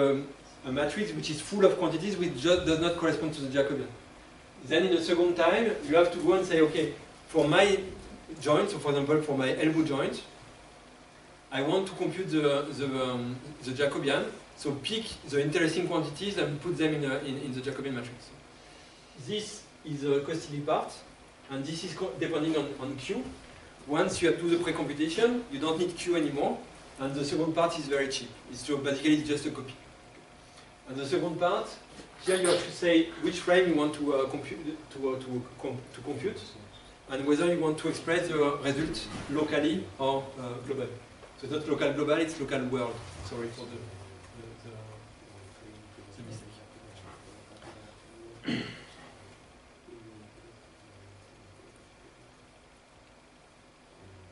a matrix which is full of quantities which just does not correspond to the Jacobian. Then in a second time, you have to go and say, okay, for my joint, so for example for my elbow joint, I want to compute the Jacobian, so pick the interesting quantities and put them in the Jacobian matrix. This is the costly part, and this is depending on Q. Once you have to do the pre-computation, you don't need Q anymore, and the second part is very cheap. So basically it's just a copy. And the second part, here you have to say which frame you want to compute, and whether you want to express the result locally or globally. So it's not local global, it's local world. Sorry for the mistake.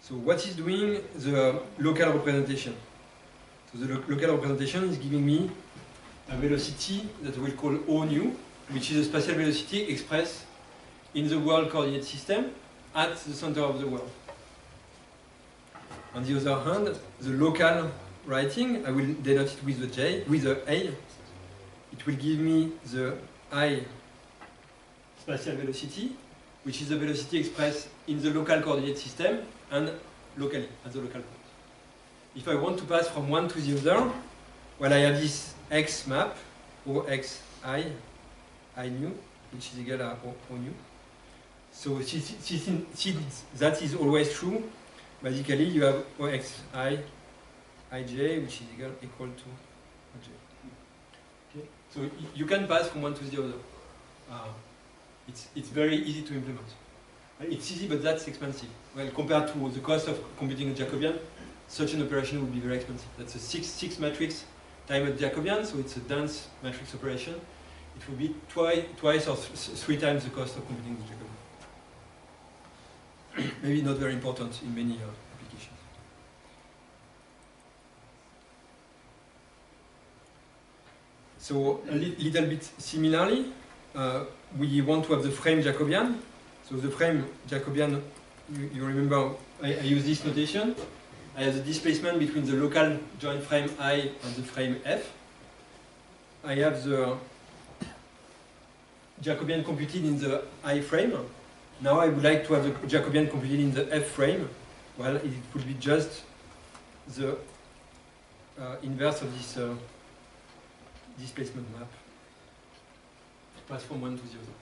So what is doing the local representation? So the local representation is giving me a velocity that we'll call O nu, which is a spatial velocity expressed in the world coordinate system at the center of the world. On the other hand, the local writing, I will denote it with the J, with the A. It will give me the I spatial velocity, which is the velocity expressed in the local coordinate system and locally, at the local point. If I want to pass from one to the other, well, I have this X map, OXI, I nu, which is equal to O nu. So since that is always true, basically you have OXI, IJ, which is equal to OJ. Okay? So you can pass from one to the other. It's very easy to implement. It's easy, but that's expensive. Well, compared to the cost of computing a Jacobian, such an operation would be very expensive. That's a six matrix times a Jacobian, so it's a dense matrix operation. It would be twice or three times the cost of computing the Jacobian. Maybe not very important in many applications. So a little bit similarly, we want to have the frame Jacobian. So the frame Jacobian, you remember, I use this notation. I have the displacement between the local joint frame I and the frame F. I have the Jacobian computed in the I frame. Now I would like to have the Jacobian computed in the F frame. Well, it would be just the inverse of this displacement map. Pass from one to the other.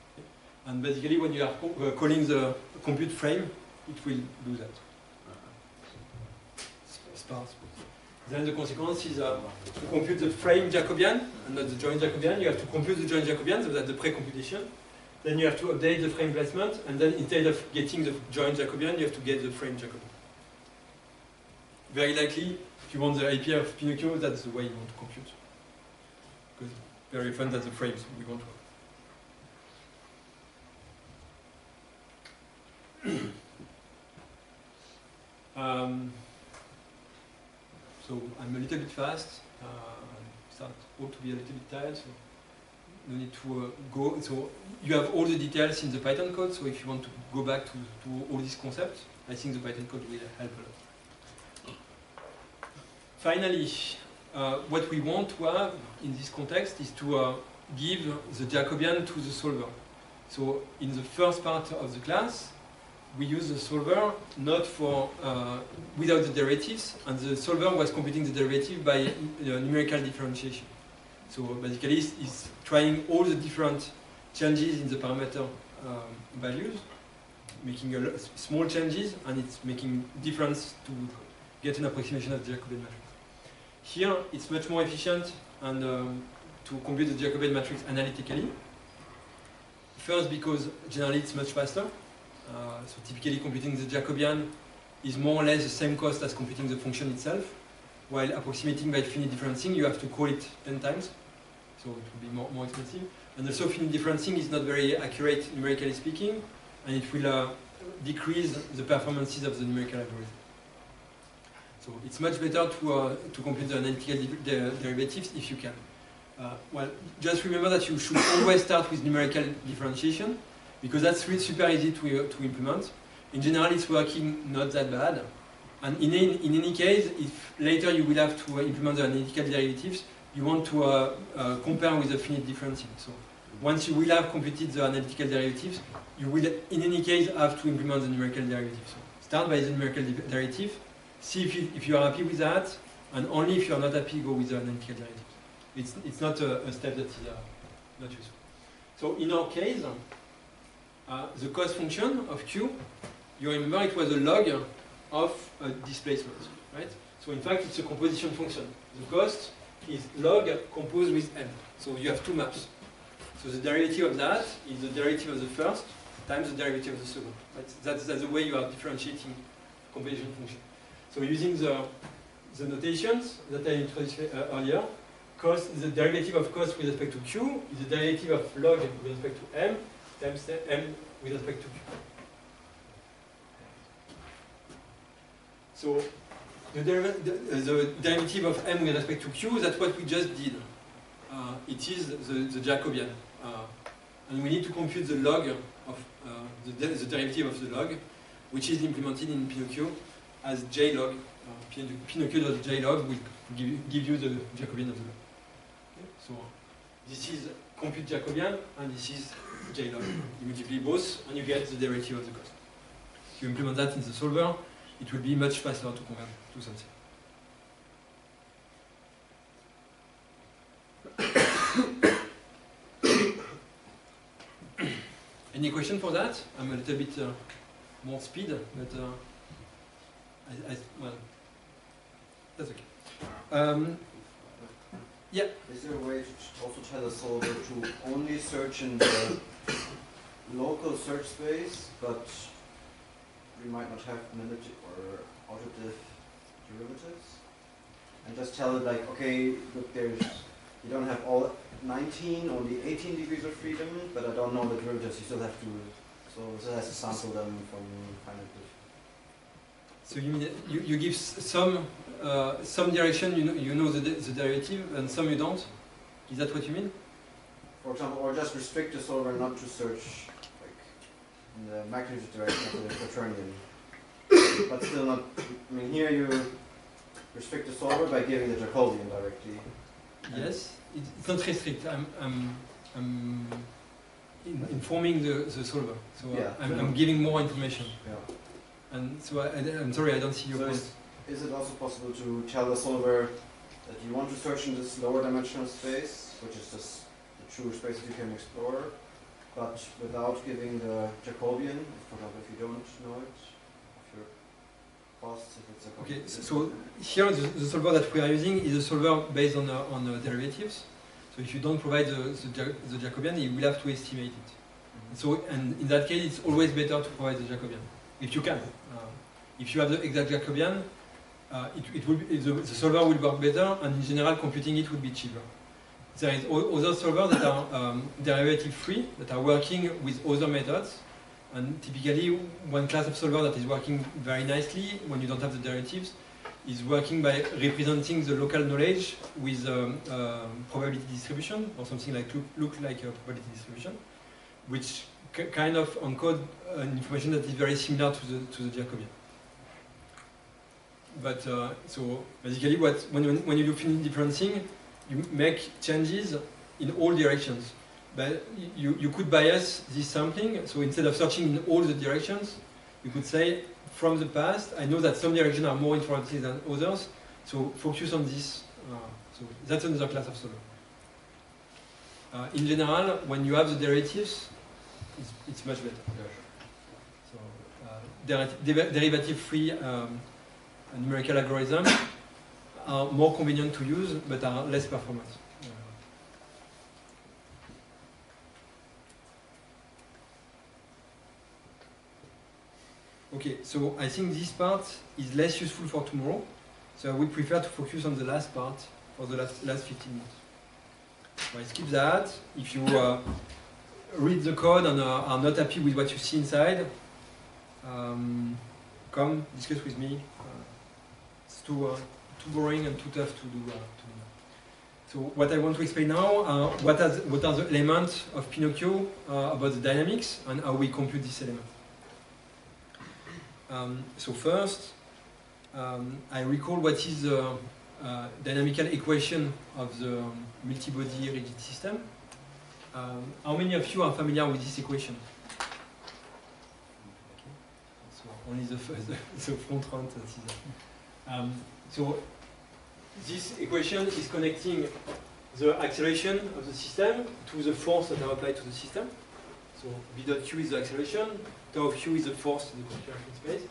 And basically, when you are calling the compute frame, it will do that. Sparse. Then the consequence is to compute the frame Jacobian and not the joint Jacobian. You have to compute the joint Jacobian, so that's the pre-computation. Then you have to update the frame placement, and then instead of getting the joint Jacobian, you have to get the frame Jacobian. Very likely, if you want the API of Pinocchio, that's the way you want to compute. Because very often that's the frames we want to have. So I'm a little bit fast. Start all to be a little bit tired. So no need to go. So you have all the details in the Python code. So if you want to go back to all these concepts, I think the Python code will help a lot. Finally, what we want to have in this context is to give the Jacobian to the solver. So in the first part of the class, we use the solver not for without the derivatives, and the solver was computing the derivative by numerical differentiation. So basically, it's trying all the different changes in the parameter values, making small changes, and it's making difference to get an approximation of the Jacobian matrix. Here, it's much more efficient and to compute the Jacobian matrix analytically. First, because generally it's much faster. So typically computing the Jacobian is more or less the same cost as computing the function itself, while approximating by finite differencing you have to call it 10 times, so it will be more expensive. And also finite differencing is not very accurate numerically speaking, and it will decrease the performances of the numerical algorithm. So it's much better to compute the analytical derivatives if you can. Well, just remember that you should always start with numerical differentiation, because that's really super easy to implement. In general, it's working not that bad. And in any case, if later you will have to implement the analytical derivatives, you want to compare with the finite differencing. So once you will have computed the analytical derivatives, you will in any case have to implement the numerical derivatives. So start by the numerical derivative, see if you are happy with that, and only if you are not happy, go with the analytical derivatives. It's not a step that is not useful. So in our case, the cost function of Q, you remember it was a log of a displacement, right? So in fact, it's a composition function. The cost is log composed with M. So you have two maps. So the derivative of that is the derivative of the first times the derivative of the second. Right? That's the way you are differentiating composition function. So using the notations that I introduced earlier, cost is the derivative of cost with respect to Q, is the derivative of log with respect to M, times M with respect to Q. So the derivative of M with respect to Q, that's what we just did. It is the Jacobian. And we need to compute the log of the derivative of the log, which is implemented in Pinocchio as JLog. Pinocchio.jlog will give you the Jacobian of the log. Okay? So this is compute Jacobian, and this is JLog. You multiply both, and you get the derivative of the cost. If you implement that in the solver, it will be much faster to convert to something. Any question for that? I'm a little bit more speed, but well, that's okay. Yeah. Is there a way to also tell the solver to only search in the local search space, but we might not have analytic or autodiff derivatives? And just tell it like, okay, look, you don't have all 19, only 18 degrees of freedom, but I don't know the derivatives, you still have to, so it still has to sample them from finite diff. So you mean you give some direction, you know the derivative, and some you don't? Is that what you mean? For example, or just restrict the solver not to search like in the magnitude direction of the quaternion. But still not, I mean, here you restrict the solver by giving the Jacobian directly. Yes, it's not restrict. I'm informing the solver. So yeah, I'm giving more information. Yeah. And so I'm sorry, I don't see your point. Is it also possible to tell the solver that you want to search in this lower dimensional space, which is just the true space that you can explore, but without giving the Jacobian, for example, if you don't know it, of your costs, if it's a okay, so here the solver that we are using is a solver based on derivatives. So if you don't provide the Jacobian, you will have to estimate it. So, and in that case, it's always better to provide the Jacobian, if you can. If you have the exact Jacobian, it will be, the solver will work better, and in general, computing it will be cheaper. There is other solvers that are derivative-free, that are working with other methods, and typically one class of solver that is working very nicely when you don't have the derivatives is working by representing the local knowledge with probability distribution, or something like look like a probability distribution, which kind of encode information that is very similar to the Jacobian. But so basically, when you do finite differencing, you make changes in all directions. But you could bias this sampling. So instead of searching in all the directions, you could say, from the past, I know that some directions are more informative than others, so focus on this. So that's another class of solver. In general, when you have the derivatives, it's much better. So derivative-free numerical algorithms are more convenient to use, but are less performant. Okay, so I think this part is less useful for tomorrow, so I would prefer to focus on the last part for the last 15 minutes. So I skip that. If you read the code and are not happy with what you see inside, come discuss with me. It's too boring and too tough to do. So what I want to explain now, what are the elements of Pinocchio about the dynamics and how we compute this element. So first, I recall what is the dynamical equation of the multi-body rigid system. How many of you are familiar with this equation? Okay. So only the front round that is there. So this equation is connecting the acceleration of the system to the force that are applied to the system. So v dot q is the acceleration, tau of q is the force in the configuration space.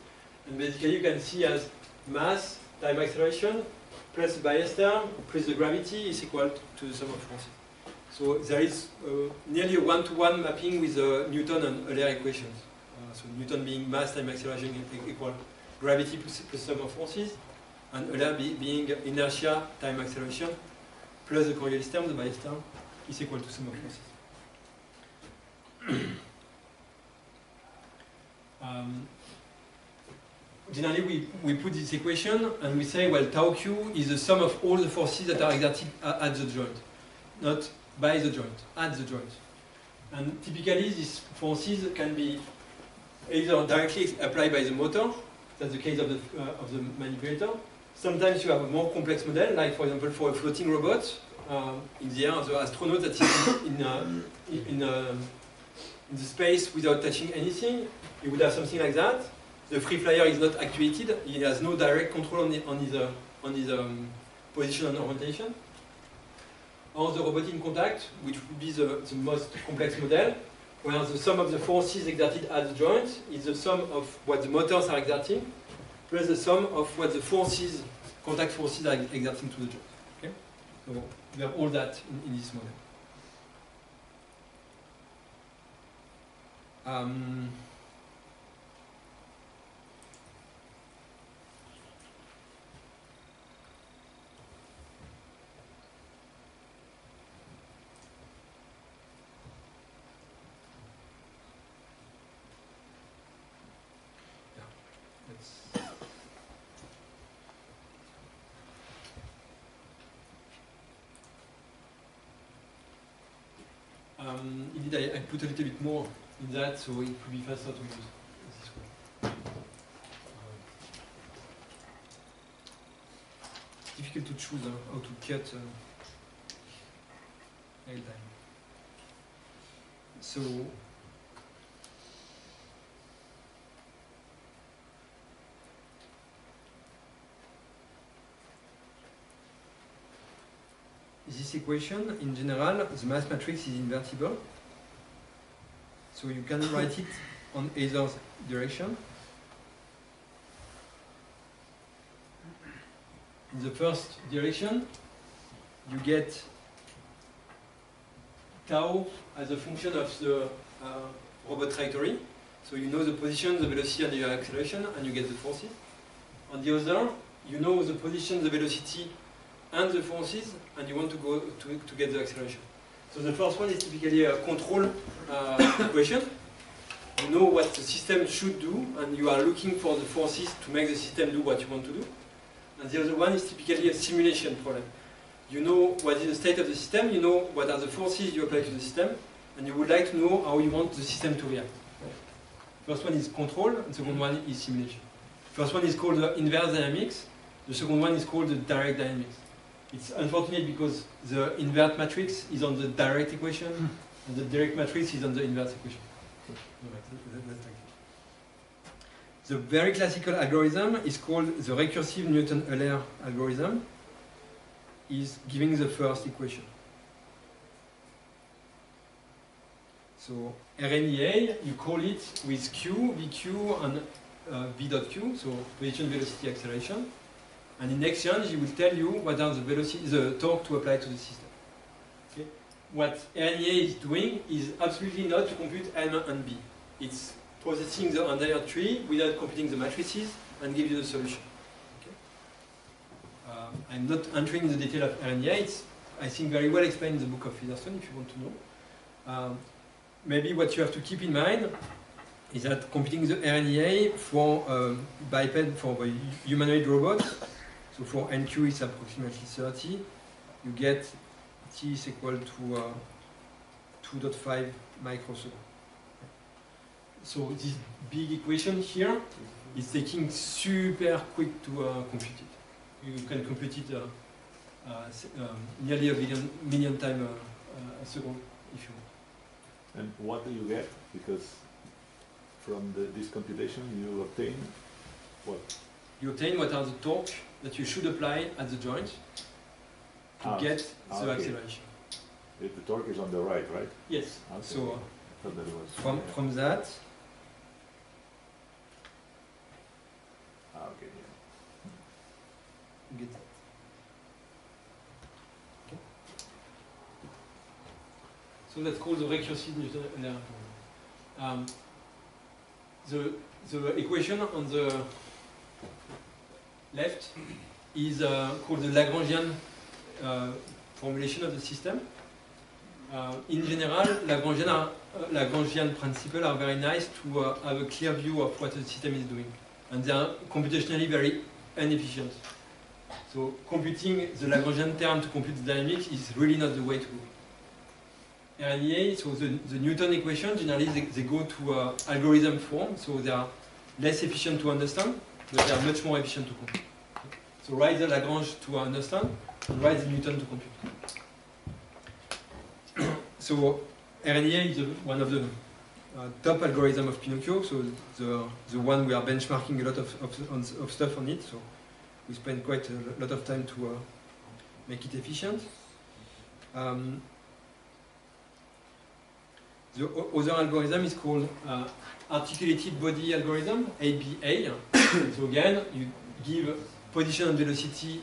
And basically you can see as mass time acceleration plus the bias term plus the gravity is equal to the sum of forces. So there is nearly a one-to-one mapping with the Newton and Euler equations. So Newton being mass time acceleration equal gravity plus sum of forces, and Euler being inertia time acceleration plus the Coriolis term, the bias term, is equal to sum of forces. Generally, we put this equation and we say, well, tau q is the sum of all the forces that are exerted at the joint, not by the joint, at the joint. And typically, these forces can be either directly applied by the motor, that's the case of the manipulator. Sometimes you have a more complex model, like for example, for a floating robot in the air, the astronaut that is in the space without touching anything, you would have something like that. The free flyer is not actuated; he has no direct control on his position and orientation. Or the robot in contact, which would be the most complex model, where the sum of the forces exerted at the joint is the sum of what the motors are exerting, plus the sum of what the forces, contact forces, are exerting to the joint. Okay, so we have all that in this model. Indeed, I put a little bit more in that, so it will be faster to use this way. It's difficult to choose how to cut air time. So this equation, in general, the mass matrix is invertible. So you can write it on either direction. In the first direction, you get tau as a function of the robot trajectory. So you know the position, the velocity, and the acceleration, and you get the forces. On the other, you know the position, the velocity, and the forces, and you want to go to get the acceleration. So the first one is typically a control equation. You know what the system should do, and you are looking for the forces to make the system do what you want to do. and the other one is typically a simulation problem. You know what is the state of the system, you know what are the forces you apply to the system, and you would like to know how you want the system to react. First one is control, and second one is simulation. First one is called the inverse dynamics, the second one is called the direct dynamics. It's unfortunate because the invert matrix is on the direct equation, and the direct matrix is on the inverse equation. The very classical algorithm is called the recursive Newton-Euler algorithm, is giving the first equation. So RNEA, you call it with Q, VQ, and V dot Q, so position, velocity, acceleration. And in exchange, it will tell you what are the velocity, the torque to apply to the system. Okay? What RNEA is doing is absolutely not to compute M and B. It's processing the entire tree without computing the matrices and give you the solution. Okay? I'm not entering the detail of RNEA. It's, I think, very well explained in the book of Featherstone if you want to know. Maybe what you have to keep in mind is that computing the RNEA for biped, for the humanoid robots, so for NQ is approximately 30, you get T is equal to 2.5 microseconds. So this big equation here is taking super quick to compute it. You can compute it nearly a million times a second if you want. And what do you get? Because from this computation you obtain what? You obtain what are the torque that you should apply at the joint to get the acceleration. The torque is on the right? Yes. Okay. So from that. Okay. You get that. Okay. So that's called the recursive Newton-Euler problem. The equation on the left is called the Lagrangian formulation of the system. In general, Lagrangian principles are very nice to have a clear view of what the system is doing. And they are computationally very inefficient. So computing the Lagrangian term to compute the dynamics is really not the way to go. RNEA, so the Newton equation, generally they go to algorithm form, so they are less efficient to understand, but they are much more efficient to compute. So write the Lagrange to understand, and write the Newton to compute. So RNEA is one of the top algorithm of Pinocchio, so the one we are benchmarking a lot of stuff on it, so we spend quite a lot of time to make it efficient. The other algorithm is called articulated body algorithm, ABA. So again, you give position and velocity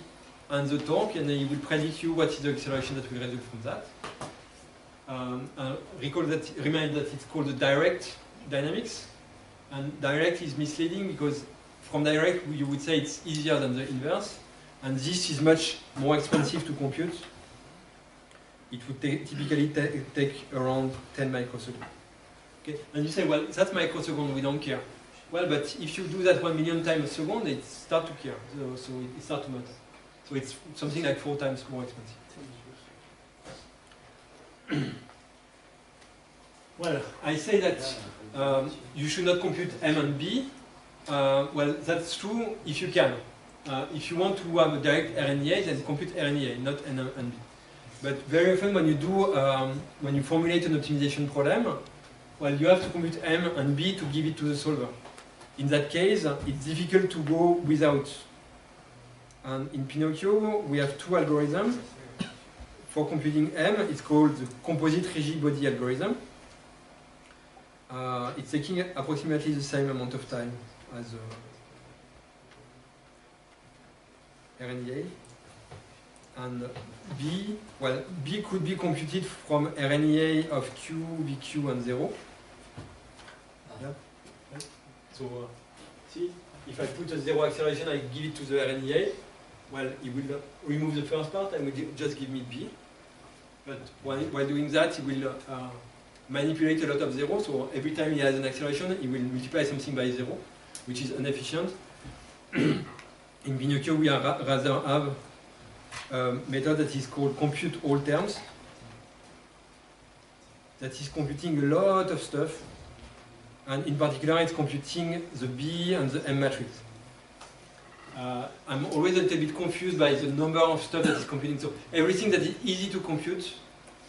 and the torque, and then it will predict you what is the acceleration that will result from that. Remind that it's called the direct dynamics, and direct is misleading because from direct you would say it's easier than the inverse, and this is much more expensive to compute. It would typically take around 10 microseconds. Okay, and you say, well, that's microsecond, we don't care. Well, but if you do that 1 million times a second, it starts to care. So it starts to matter. So it's something like 4 times more expensive. Well, I say that you should not compute M and B. Well, that's true if you can. If you want to have a direct RNEA, then compute RNEA, not N and B. But very often when you do, when you formulate an optimization problem, well, you have to compute M and B to give it to the solver. In that case, it's difficult to go without. And in Pinocchio, we have 2 algorithms. For computing M, it's called the composite rigid body algorithm. It's taking approximately the same amount of time as RNEA. And B, well, B could be computed from RNEA of Q, VQ, and 0. Yeah. So, see, if I put a 0 acceleration, I give it to the RNEA. Well, it will remove the first part and will just give me B. But while doing that, it will manipulate a lot of zeros. So every time he has an acceleration, he will multiply something by 0, which is inefficient. In Pinocchio, we rather have a method that is called compute all terms. That is computing a lot of stuff, and in particular, it's computing the B and the M matrix. I'm always a little bit confused by the number of stuff that is computing. So everything that is easy to compute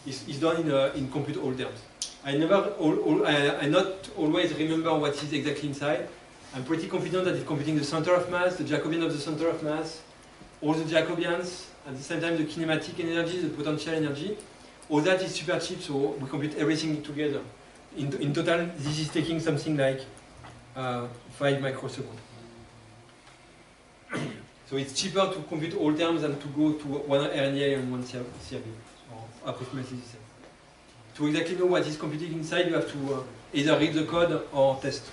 is done in compute all terms. I not always remember what is exactly inside. I'm pretty confident that it's computing the center of mass, the Jacobian of the center of mass, all the Jacobians, at the same time the kinematic energy, the potential energy. All that is super cheap, so we compute everything together. In total, this is taking something like 5 microseconds. So it's cheaper to compute all terms than to go to one RNA and one CRB, or approximately the same. To exactly know what is computed inside, you have to either read the code or test.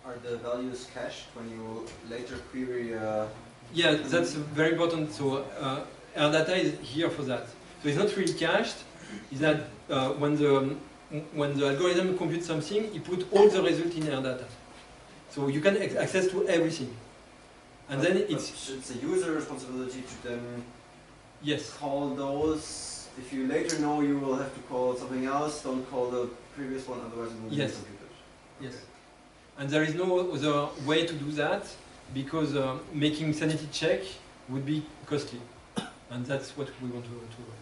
Are the values cached when you later query? Yeah, that's very important. So our data is here for that. So it's not really cached. Is that when the algorithm computes something, it puts all the results in our data. So you can access to everything. And then it's the user responsibility to then yes call those. If you later know you will have to call something else, don't call the previous one, otherwise it will be computed. Yes. And there is no other way to do that because making sanity check would be costly, and that's what we want to avoid.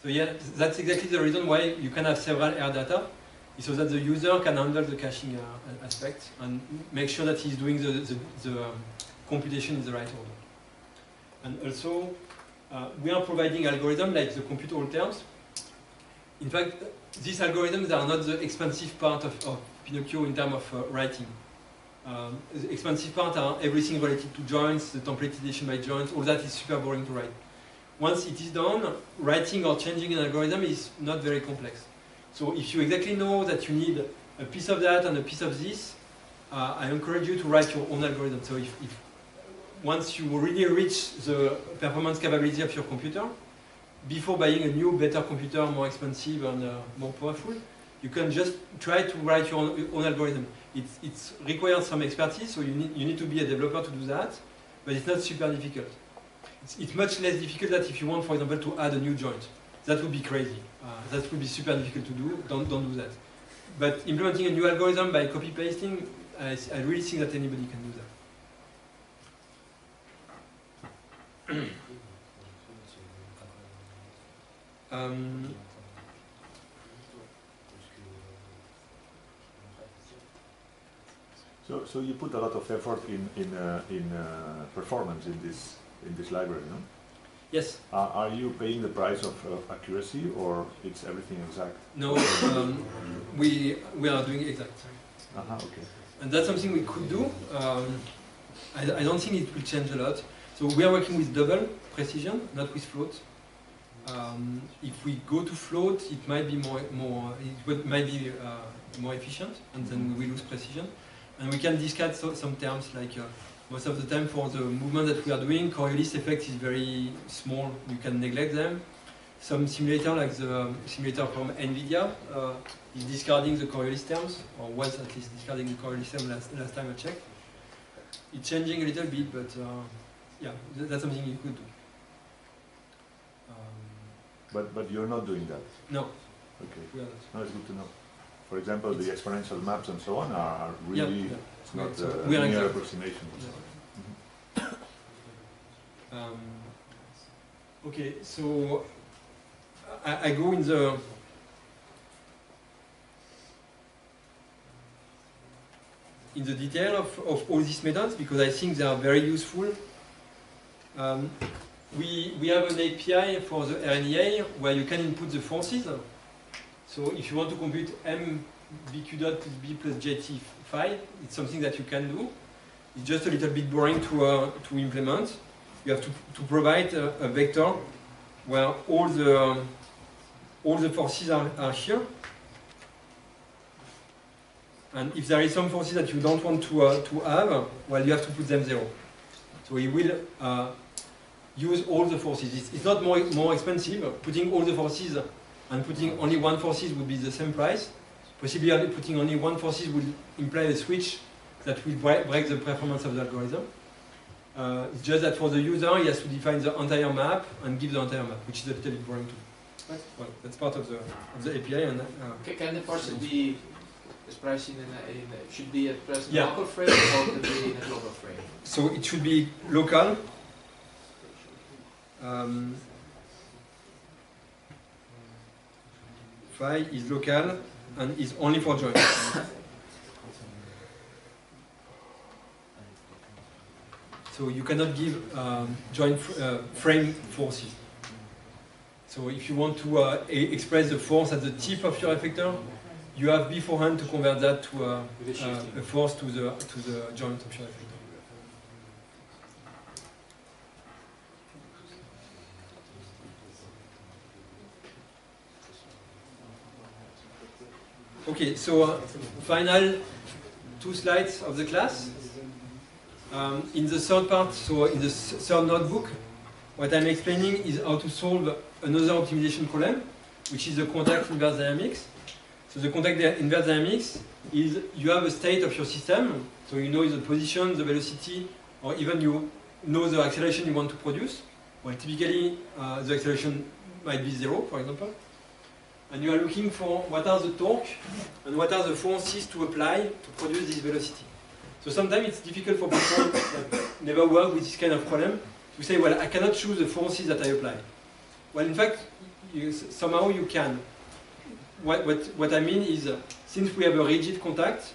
So yeah, that's exactly the reason why you can have several air data, so that the user can handle the caching aspect and make sure that he's doing the computation in the right order. And also, we are providing algorithms like the compute all terms. In fact, these algorithms are not the expensive part of Pinocchio in terms of writing. The expensive part are everything related to joints, the templatization by joints, all that is super boring to write. Once it is done, writing or changing an algorithm is not very complex. So if you exactly know that you need a piece of that and a piece of this, I encourage you to write your own algorithm. So if once you really reach the performance capability of your computer, before buying a new, better computer, more expensive and more powerful, you can just try to write your own algorithm. It requires some expertise, so you need to be a developer to do that, but it's not super difficult. It's much less difficult than if you want, for example, to add a new joint. That would be crazy. That would be super difficult to do. Don't do that. But implementing a new algorithm by copy-pasting, I really think that anybody can do that. So you put a lot of effort in performance in this library, no? Yes. Are you paying the price of accuracy, or it's everything exact? No, we are doing exact. Okay. And that's something we could do. I don't think it will change a lot. So we are working with double precision, not with float. If we go to float, it might be more efficient, and then we will lose precision. And we can discard some terms like most of the time for the movement that we are doing, Coriolis effect is very small. You can neglect them. Some simulator, like the simulator from NVIDIA, is discarding the Coriolis terms, or was at least discarding the Coriolis term last time I checked. It's changing a little bit, but yeah, that's something you could do. But you're not doing that? No. Okay. We are not. No, it's good to know. For example, the exponential maps and so on are really it's not a linear approximation. Yeah. Okay, so I go in the detail of all these methods because I think they are very useful. We have an API for the RNA where you can input the forces. So if you want to compute m bq dot plus b plus jt phi, it's something that you can do. It's just a little bit boring to implement. You have to provide a vector where all the forces are here. And if there is some forces that you don't want to have, well, you have to put them 0. So it will use all the forces. It's not more expensive. Putting all the forces and putting only one forces would be the same price. Possibly putting only one forces would imply a switch that will break the performance of the algorithm. It's just that for the user, he has to define the entire map and give the entire map, which is a little bit boring too. But well, that's part of the API. And can the parser be expressed should be expressed in a local frame or could be in a global frame? So it should be local. Phi is local and is only for join. So you cannot give join frame forces. So if you want to express the force at the tip of your effector, you have beforehand to convert that to a force to the joint of your effector. Okay, so final 2 slides of the class. In the third part, so in the third notebook, what I'm explaining is how to solve another optimization problem, which is the contact inverse dynamics. So the contact inverse dynamics is you have a state of your system, so you know the position, the velocity, or even you know the acceleration you want to produce. Well, typically the acceleration might be 0, for example. And you are looking for what are the torque and what are the forces to apply to produce this velocity. So sometimes it's difficult for people that never work with this kind of problem to say, well, I cannot choose the forces that I apply. Well, in fact, somehow you can. What I mean is, since we have a rigid contact,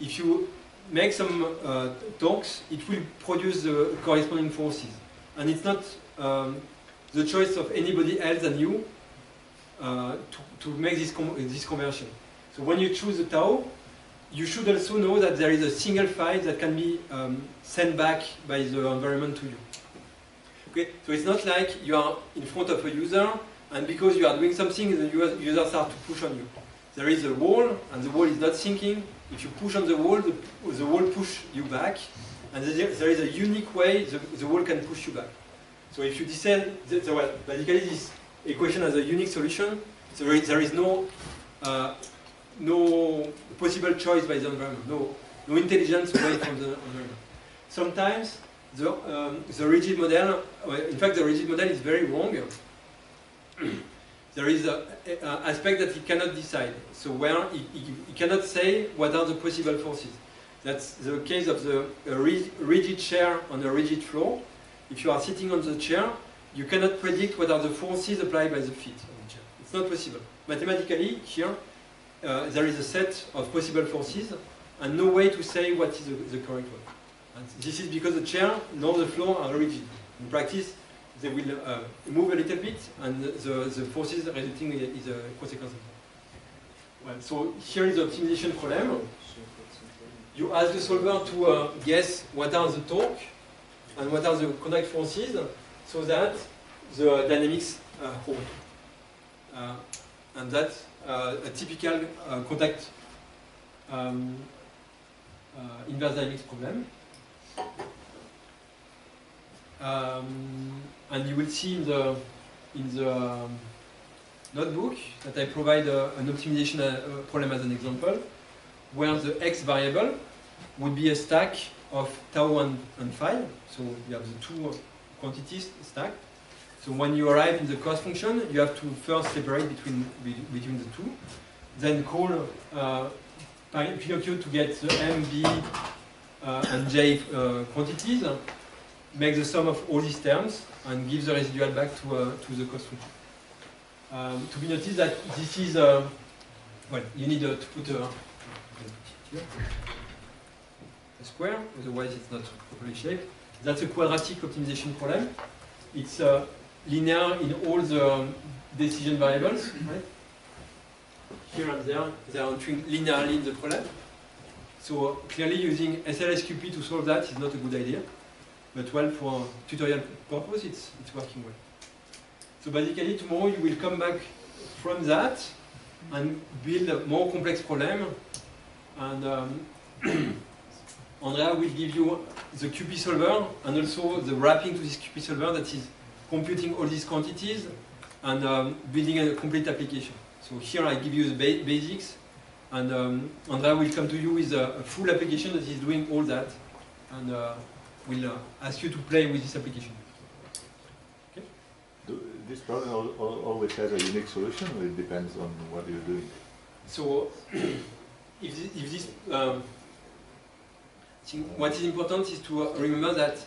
if you make some torques, it will produce the corresponding forces. And it's not the choice of anybody else than you to make this conversion. So when you choose the tau, you should also know that there is a single file that can be sent back by the environment to you. Okay, so it's not like you are in front of a user and because you are doing something, the user starts to push on you. There is a wall and the wall is not sinking. If you push on the wall pushes you back, and there is a unique way the wall can push you back. So if you decide, well, basically this equation has a unique solution, so there is no possible choice by the environment, no intelligence away from the environment. Sometimes the rigid model, in fact the rigid model is very wrong. There is an aspect that it cannot decide. So where it cannot say what are the possible forces. That's the case of the rigid chair on a rigid floor. If you are sitting on the chair, you cannot predict what are the forces applied by the feet on the chair. It's not possible. Mathematically, here, there is a set of possible forces and no way to say what is the correct one. And this is because the chair nor the floor are rigid. In practice, they will move a little bit and the forces resulting is a consequence of that. Well, so here is the optimization problem. You ask the solver to guess what are the torque and what are the contact forces so that the dynamics hold. And that's a typical contact inverse dynamics problem. And you will see in the notebook that I provide an optimization problem as an example, where the x variable would be a stack of tau and phi. So you have the two quantities stacked. So when you arrive in the cost function, you have to first separate between the two, then call Pinocchio to get the m, b, and j quantities, make the sum of all these terms, and give the residual back to the cost function. To be noticed that this is, well, you need to put a square, otherwise it's not properly shaped. That's a quadratic optimization problem. It's linear in all the decision variables, right? Here and there, they are entering linearly in the problem. So clearly using SLSQP to solve that is not a good idea. But well, for tutorial purpose, it's working well. So basically tomorrow you will come back from that and build a more complex problem. And Andrea will give you the QP solver and also the wrapping to this QP solver that is computing all these quantities and building a complete application. So here I give you the basics, and Andrea will come to you with a full application that is doing all that. And will ask you to play with this application. Okay? This problem always has a unique solution, or it depends on what you're doing? So, if this what is important is to remember that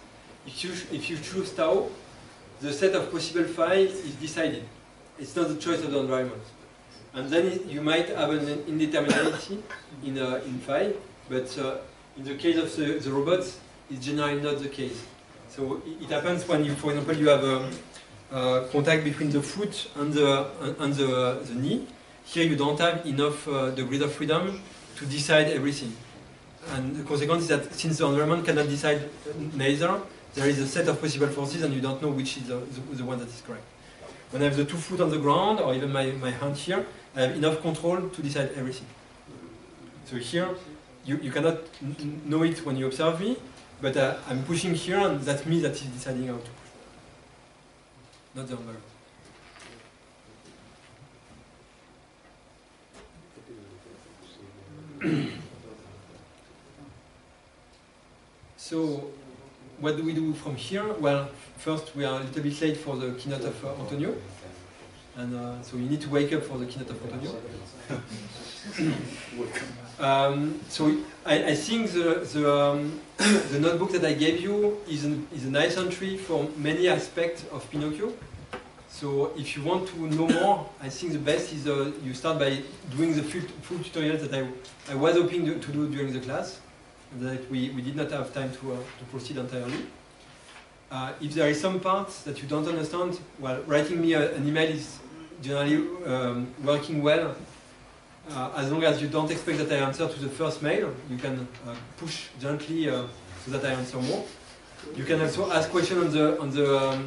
if you choose tau, the set of possible files is decided. It's not the choice of the environment. And then you might have an indeterminacy in file, but in the case of the robots, it's generally not the case. So it happens when you, for example, you have a contact between the foot and the knee. Here you don't have enough degree of freedom to decide everything. And the consequence is that since the environment cannot decide neither, there is a set of possible forces and you don't know which is the one that is correct. When I have the 2 foot on the ground, or even my hand here, I have enough control to decide everything. So here, you cannot know it when you observe me, but I'm pushing here and that's me that is deciding how to push. Not the environment. So, what do we do from here? Well, first we are a little bit late for the keynote of Antonio. And so you need to wake up for the keynote of Antonio. So I think the notebook that I gave you is a nice entry for many aspects of Pinocchio. So if you want to know more, I think the best is you start by doing the full tutorial that I was hoping to do during the class, that we did not have time to proceed entirely. If there is some parts that you don't understand, well, writing me an email is generally working well. As long as you don't expect that I answer to the first mail, you can push gently so that I answer more. You can also ask questions on the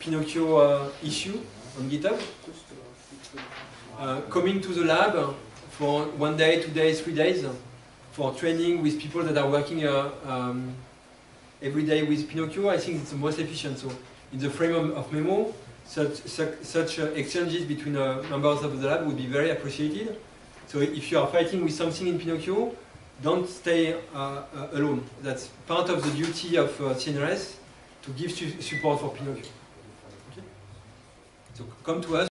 Pinocchio issue on GitHub. Coming to the lab for 1 day, 2 days, 3 days for training with people that are working every day with Pinocchio, I think it's the most efficient. So in the frame of Memo, such exchanges between members of the lab would be very appreciated. So if you are fighting with something in Pinocchio, don't stay alone. That's part of the duty of CNRS to give support for Pinocchio. Okay? So come to us.